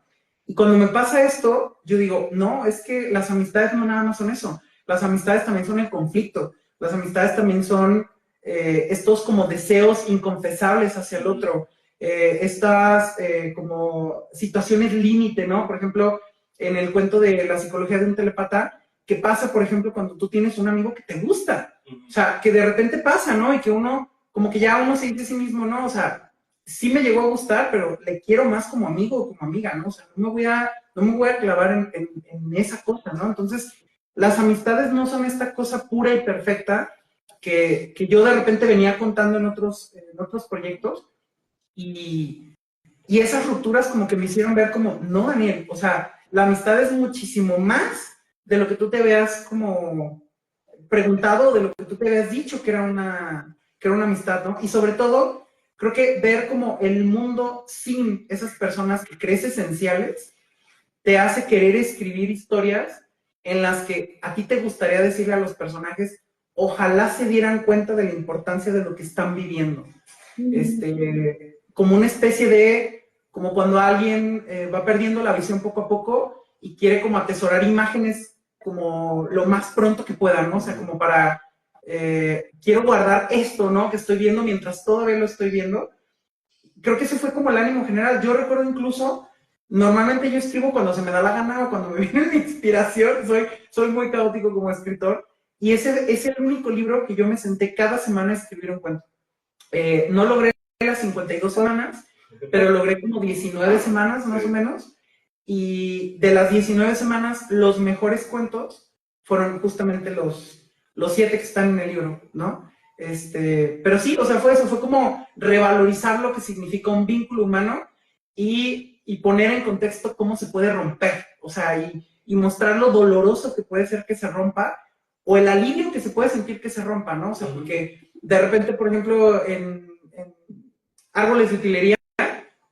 Y cuando me pasa esto, yo digo, no, es que las amistades no nada más son eso, las amistades también son el conflicto, las amistades también son estos como deseos inconfesables hacia el otro, estas como situaciones límite, ¿no? Por ejemplo, en el cuento de la psicología de un telepata, ¿qué pasa, por ejemplo, cuando tú tienes un amigo que te gusta? O sea, que de repente pasa, ¿no? Y que uno, como que ya uno se dice a sí mismo, ¿no? O sea, sí me llegó a gustar, pero le quiero más como amigo o como amiga, ¿no? O sea, no me voy a clavar en esa cosa, ¿no? Entonces, las amistades no son esta cosa pura y perfecta que yo de repente venía contando en otros proyectos y esas rupturas como que me hicieron ver como, no, Daniel, o sea, la amistad es muchísimo más de lo que tú te habías como preguntado, de lo que tú te habías dicho que era una amistad, ¿no? Y sobre todo, creo que ver como el mundo sin esas personas que crees esenciales te hace querer escribir historias en las que a ti te gustaría decirle a los personajes, ojalá se dieran cuenta de la importancia de lo que están viviendo. Como una especie de, como cuando alguien va perdiendo la visión poco a poco y quiere como atesorar imágenes como lo más pronto que pueda, ¿no? O sea, como para, quiero guardar esto, ¿no? Que estoy viendo mientras todavía lo estoy viendo. Creo que ese fue como el ánimo general. Yo recuerdo incluso, normalmente yo escribo cuando se me da la gana o cuando me viene la inspiración, soy muy caótico como escritor, y ese es el único libro que yo me senté cada semana a escribir un cuento. No logré las 52 semanas, pero logré como 19 semanas más o menos, y de las 19 semanas, los mejores cuentos fueron justamente los 7 que están en el libro, ¿no? Pero sí, o sea, fue eso, fue como revalorizar lo que significa un vínculo humano y poner en contexto cómo se puede romper, o sea, y mostrar lo doloroso que puede ser que se rompa, o el alivio que se puede sentir que se rompa, ¿no? O sea, porque de repente, por ejemplo, en árboles de utilería,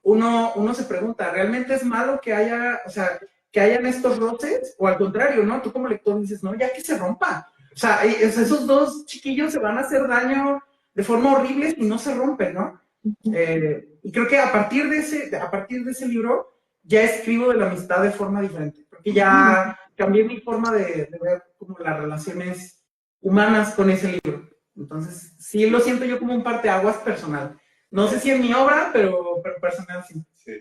uno se pregunta, ¿realmente es malo que haya, o sea, que hayan estos roces? O al contrario, ¿no? Tú como lector dices, no, ya que se rompa. O sea, esos dos chiquillos se van a hacer daño de forma horrible si no se rompen, ¿no? Y creo que a partir de ese libro ya escribo de la amistad de forma diferente. Porque ya cambié mi forma de ver como las relaciones humanas con ese libro. Entonces, sí lo siento yo como un parteaguas personal. No sé si en mi obra, pero personal sí. Sí.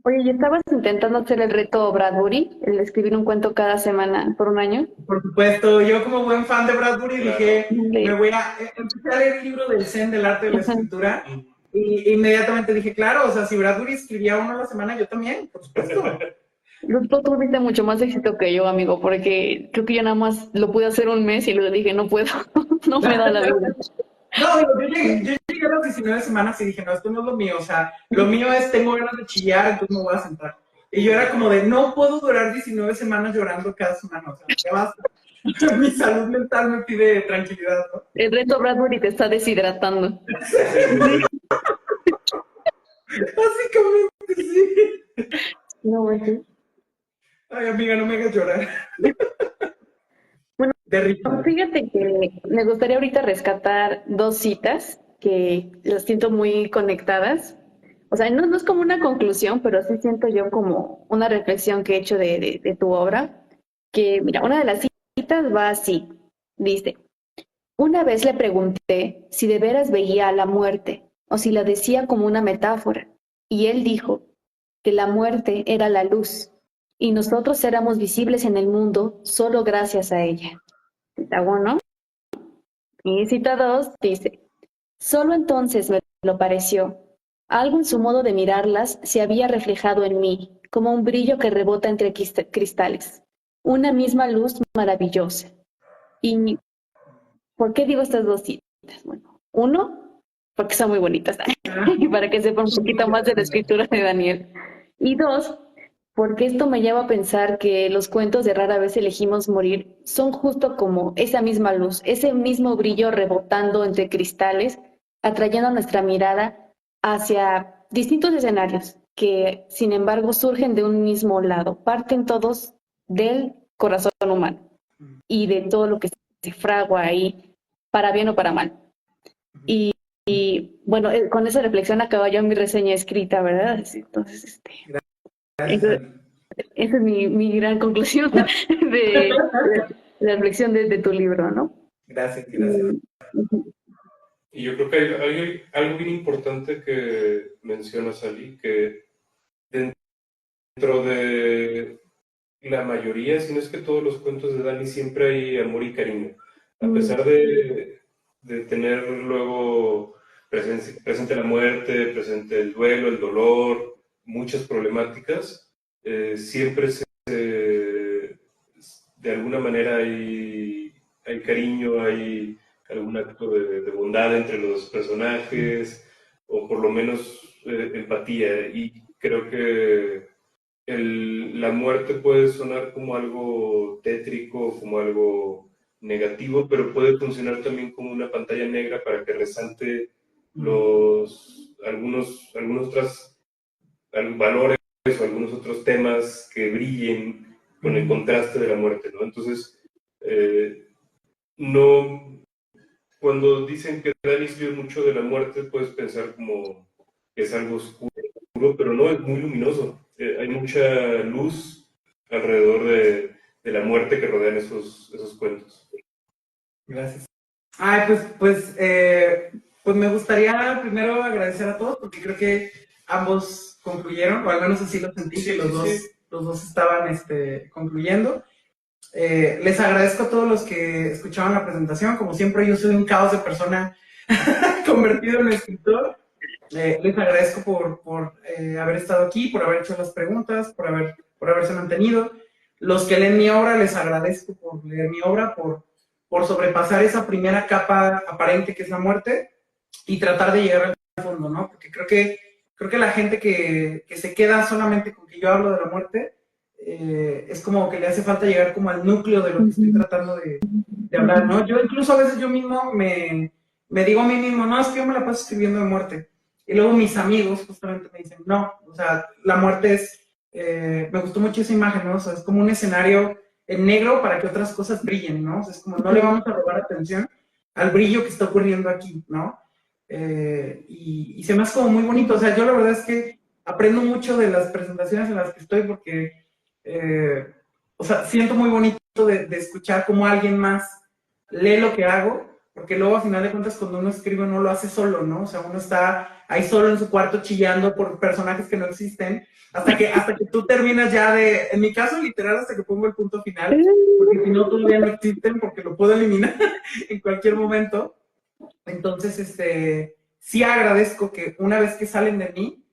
Oye, ¿y estabas intentando hacer el reto Bradbury, el de escribir un cuento cada semana por un año? Por supuesto, yo como buen fan de Bradbury dije, me voy a empezar a leer el libro del Zen, del arte de la escritura, y inmediatamente dije, claro, o sea, si Bradbury escribía uno a la semana, yo también, por supuesto. Tú tuviste mucho más éxito que yo, amigo, porque creo que yo nada más lo pude hacer un mes y luego dije, no puedo, no me da la vida. No, yo llegué a las 19 semanas y dije, no, esto no es lo mío, o sea, lo mío es, tengo ganas de chillar, entonces me voy a sentar. Y yo era como de, no puedo durar 19 semanas llorando cada semana, o sea, ya basta. Mi salud mental me pide tranquilidad, ¿no? El reto Bradbury te está deshidratando. Básicamente, sí. No, sí. Ay, amiga, no me hagas llorar. Bueno, fíjate que me gustaría ahorita rescatar dos citas que las siento muy conectadas. O sea, no es como una conclusión, pero sí siento yo como una reflexión que he hecho de tu obra. Que, mira, una de las citas va así. Dice, una vez le pregunté si de veras veía a la muerte o si la decía como una metáfora. Y él dijo que la muerte era la luz y nosotros éramos visibles en el mundo solo gracias a ella. Cita 1. Y cita 2 dice, solo entonces me lo pareció. Algo en su modo de mirarlas se había reflejado en mí, como un brillo que rebota entre cristales. Una misma luz maravillosa. ¿Y por qué digo estas dos citas? Bueno, uno, porque son muy bonitas, para que sepan un poquito más de la escritura de Daniel. Y dos, porque esto me lleva a pensar que los cuentos de Rara vez elegimos morir son justo como esa misma luz, ese mismo brillo rebotando entre cristales, atrayendo nuestra mirada hacia distintos escenarios que, sin embargo, surgen de un mismo lado, parten todos del corazón humano y de todo lo que se fragua ahí, para bien o para mal. Y bueno, con esa reflexión acabo yo mi reseña escrita, ¿verdad? Entonces, esa es mi gran conclusión de la reflexión de tu libro, ¿no? Gracias. Y yo creo que hay algo bien importante que mencionas, Ali, que dentro de la mayoría, si no es que todos los cuentos de Dani, siempre hay amor y cariño. A pesar de tener luego presente la muerte, presente el duelo, el dolor, muchas problemáticas, siempre de alguna manera hay cariño, hay algún acto de bondad entre los personajes, o por lo menos empatía. Y creo que la muerte puede sonar como algo tétrico, como algo negativo, pero puede funcionar también como una pantalla negra para que resalte algunos otros valores o algunos otros temas que brillen con el contraste de la muerte, ¿no? Entonces, cuando dicen que Dani escribe mucho de la muerte, puedes pensar como que es algo oscuro, pero no, es muy luminoso. Hay mucha luz alrededor de la muerte que rodean esos cuentos. Gracias. Ay, pues me gustaría primero agradecer a todos, porque creo que ambos concluyeron, o al menos así lo sentí, sí, que los dos estaban concluyendo. Les agradezco a todos los que escuchaban la presentación. Como siempre, yo soy un caos de persona convertido en escritor. Les agradezco por haber estado aquí, por haber hecho las preguntas, por haberse mantenido. Los que leen mi obra, les agradezco por leer mi obra, por por sobrepasar esa primera capa aparente que es la muerte y tratar de llegar al fondo, ¿no? Porque creo que la gente que se queda solamente con que yo hablo de la muerte, es como que le hace falta llegar como al núcleo de lo que estoy tratando de hablar, ¿no? Yo incluso a veces yo mismo me digo a mí mismo, no, es que yo me la paso escribiendo de muerte. Y luego mis amigos justamente me dicen, no, o sea, la muerte es, me gustó mucho esa imagen, ¿no? O sea, es como un escenario en negro para que otras cosas brillen, ¿no? O sea, es como no le vamos a robar atención al brillo que está ocurriendo aquí, ¿no? Y se me hace como muy bonito, o sea, yo la verdad es que aprendo mucho de las presentaciones en las que estoy porque, o sea, siento muy bonito de escuchar cómo alguien más lee lo que hago, porque luego a final de cuentas cuando uno escribe no lo hace solo, ¿no? O sea, uno está ahí solo en su cuarto chillando por personajes que no existen, hasta que tú terminas ya en mi caso literal hasta que pongo el punto final, porque si no todavía no existen, porque lo puedo eliminar en cualquier momento. Entonces, sí agradezco que una vez que salen de mí,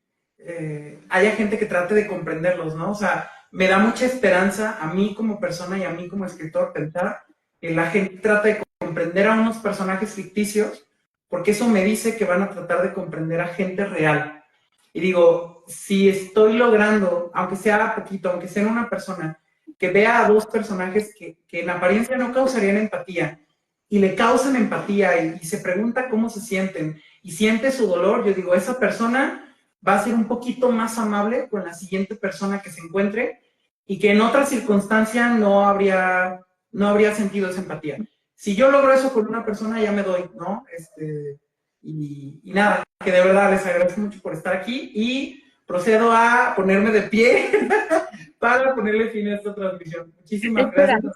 haya gente que trate de comprenderlos, ¿no? O sea, me da mucha esperanza a mí como persona y a mí como escritor pensar que la gente trata de comprender a unos personajes ficticios, porque eso me dice que van a tratar de comprender a gente real. Y digo, si estoy logrando, aunque sea poquito, aunque sea una persona, que vea a dos personajes que en apariencia no causarían empatía, y le causan empatía y se pregunta cómo se sienten, y siente su dolor, yo digo, esa persona va a ser un poquito más amable con la siguiente persona que se encuentre, y que en otra circunstancia no habría sentido esa empatía. Si yo logro eso con una persona, ya me doy, ¿no? Y nada, que de verdad les agradezco mucho por estar aquí y procedo a ponerme de pie para ponerle fin a esta transmisión. Muchísimas gracias.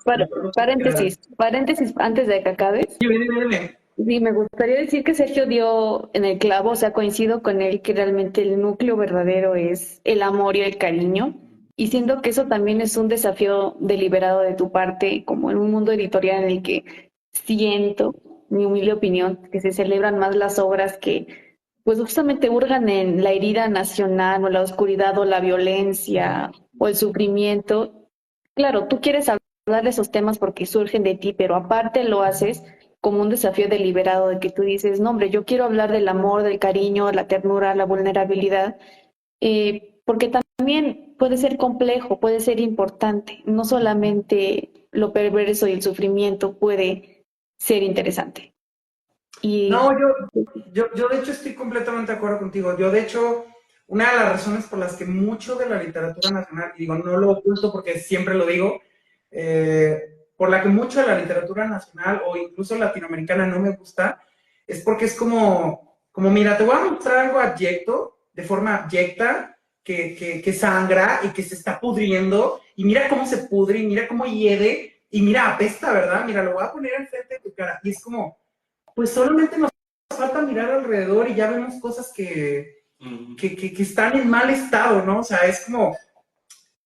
Paréntesis antes de que acabes. Sí, me gustaría decir que Sergio dio en el clavo, o sea, coincido con él que realmente el núcleo verdadero es el amor y el cariño. Y siento que eso también es un desafío deliberado de tu parte, como en un mundo editorial en el que siento, mi humilde opinión, que se celebran más las obras que pues justamente hurgan en la herida nacional o la oscuridad o la violencia o el sufrimiento. Claro, tú quieres hablar de esos temas porque surgen de ti, pero aparte lo haces como un desafío deliberado de que tú dices, no, hombre, yo quiero hablar del amor, del cariño, la ternura, la vulnerabilidad, porque también puede ser complejo, puede ser importante, no solamente lo perverso y el sufrimiento puede ser interesante. Y... No, yo de hecho estoy completamente de acuerdo contigo. Yo de hecho, una de las razones por las que mucho de la literatura nacional, y digo, no lo oculto porque siempre lo digo, por la que mucho de la literatura nacional o incluso latinoamericana no me gusta, es porque es como mira, te voy a mostrar algo abyecto, de forma abyecta, que sangra y que se está pudriendo, y mira cómo se pudre, y mira cómo hiede, y mira, apesta, ¿verdad? Mira, lo voy a poner enfrente de tu cara, y es como, pues solamente nos falta mirar alrededor y ya vemos cosas que están en mal estado, ¿no? O sea, es como,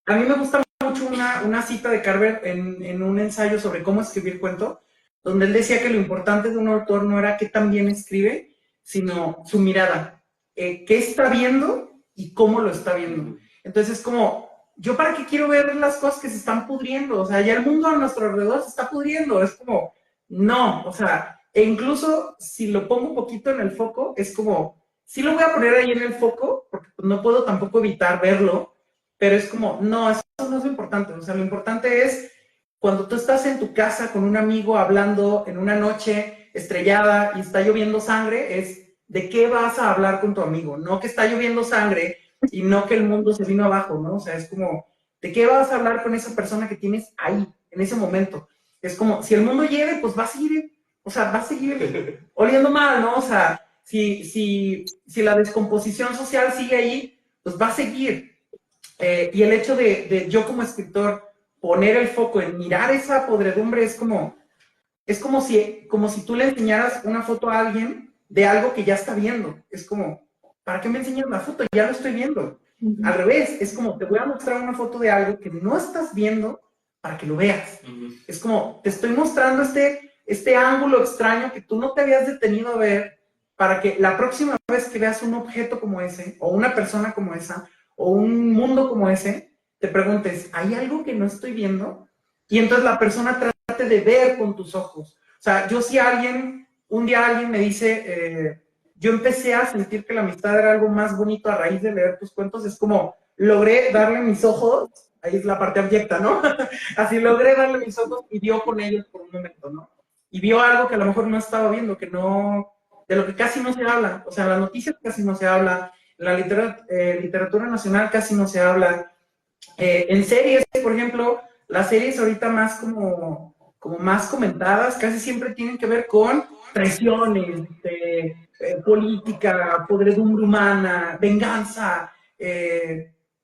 a mí me gusta mucho una cita de Carver en un ensayo sobre cómo escribir cuento, donde él decía que lo importante de un autor no era qué tan bien escribe, sino su mirada, qué está viendo y cómo lo está viendo. Entonces es como, ¿yo para qué quiero ver las cosas que se están pudriendo? O sea, ya el mundo a nuestro alrededor se está pudriendo, es como, no, o sea, e incluso si lo pongo un poquito en el foco, es como, sí lo voy a poner ahí en el foco, porque no puedo tampoco evitar verlo, pero es como, no, eso no es lo importante. O sea, lo importante es cuando tú estás en tu casa con un amigo hablando en una noche estrellada y está lloviendo sangre, es de qué vas a hablar con tu amigo, no que está lloviendo sangre y no que el mundo se vino abajo, ¿no? O sea, es como, ¿de qué vas a hablar con esa persona que tienes ahí, en ese momento? Es como, si el mundo llueve, pues va a seguir oliendo mal, ¿no? O sea, si la descomposición social sigue ahí, pues va a seguir. Y el hecho de yo como escritor poner el foco en mirar esa podredumbre es como si tú le enseñaras una foto a alguien de algo que ya está viendo. Es como, ¿para qué me enseñas la foto? Ya lo estoy viendo. Al revés, es como, te voy a mostrar una foto de algo que no estás viendo para que lo veas. Es como, te estoy mostrando este ángulo extraño que tú no te habías detenido a ver, para que la próxima vez que veas un objeto como ese, o una persona como esa, o un mundo como ese, te preguntes, ¿hay algo que no estoy viendo? Y entonces la persona trate de ver con tus ojos, O sea, yo si un día alguien me dice, yo empecé a sentir que la amistad era algo más bonito a raíz de leer tus cuentos, es como, logré darle mis ojos, ahí es la parte abyecta, ¿no? Así logré darle mis ojos y dio con ellos por un momento, ¿no? Y vio algo que a lo mejor no estaba viendo, que no, de lo que casi no se habla, o sea, en las noticias casi no se habla, en la literatura nacional casi no se habla. En series, por ejemplo, las series ahorita más como más comentadas casi siempre tienen que ver con traiciones, política, podredumbre humana, venganza,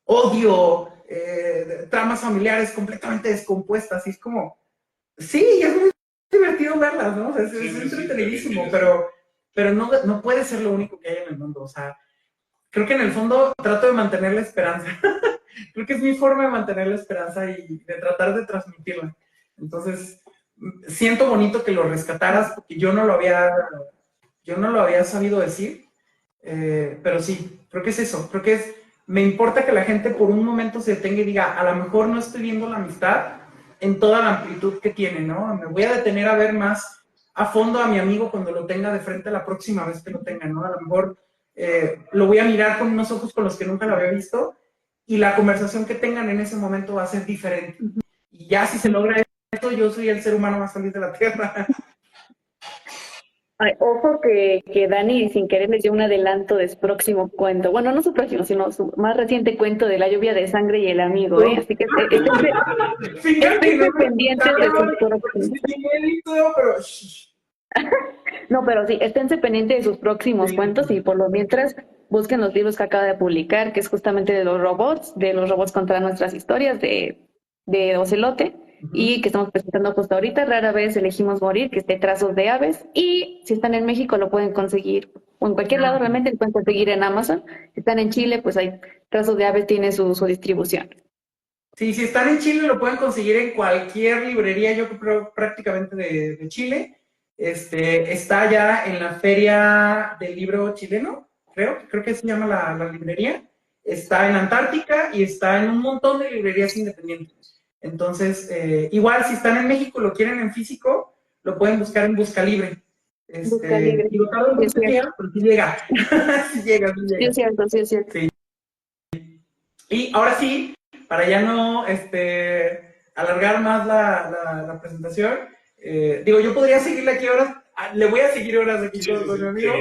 odio, tramas familiares completamente descompuestas. Y es como, sí, es muy divertido verlas, ¿no? O sea, es entretenidísimo, pero no puede ser lo único que hay en el mundo. O sea, creo que en el fondo trato de mantener la esperanza. Creo que es mi forma de mantener la esperanza y de tratar de transmitirla. Entonces, siento bonito que lo rescataras porque yo no lo había sabido decir, pero sí, creo que es eso. Creo que me importa que la gente por un momento se detenga y diga, a lo mejor no estoy viendo la amistad en toda la amplitud que tiene, ¿no? Me voy a detener a ver más a fondo a mi amigo cuando lo tenga de frente la próxima vez que lo tenga, ¿no? A lo mejor lo voy a mirar con unos ojos con los que nunca lo había visto y la conversación que tengan en ese momento va a ser diferente. Y ya si se logra esto, yo soy el ser humano más feliz de la Tierra. Ay, ojo que Dani sin querer les dio un adelanto de su próximo cuento. Bueno, no su próximo, sino su más reciente cuento de La lluvia de sangre y el amigo, ¿eh? Así que estén pendientes de sus próximos. No, pero sí, esténse pendientes de sus próximos cuentos y por lo mientras busquen los libros que acaba de publicar, que es justamente de los robots contra nuestras historias de Ocelote, y que estamos presentando justo ahorita, Rara vez elegimos morir, que es de Trazos de Aves, y si están en México lo pueden conseguir, o en cualquier lado realmente lo pueden conseguir en Amazon. Si están en Chile, pues hay Trazos de Aves tiene su distribución. Sí, si están en Chile lo pueden conseguir en cualquier librería, yo creo prácticamente de Chile. Está ya en la Feria del Libro Chileno, creo que se llama la librería. Está en Antártica y está en un montón de librerías independientes. Entonces, igual si están en México, lo quieren en físico, lo pueden buscar en Busca Libre. Busca Libre. Y lo tarda un poquito llega, pero sí llega. Sí llega. Sí, es cierto, sí es cierto. Sí. Y ahora sí, para ya no alargar más la presentación, yo podría seguirle aquí horas, le voy a seguir horas aquí con mi amigo,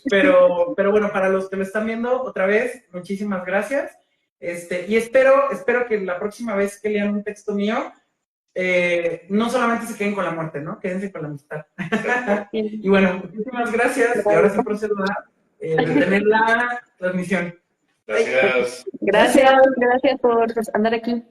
pero bueno, para los que me están viendo, otra vez, muchísimas gracias. Y espero que la próxima vez que lean un texto mío, no solamente se queden con la muerte, ¿no? Quédense con la amistad. Y bueno, muchísimas gracias. Y ahora sí procedo a detener la transmisión. Gracias. Gracias por andar aquí.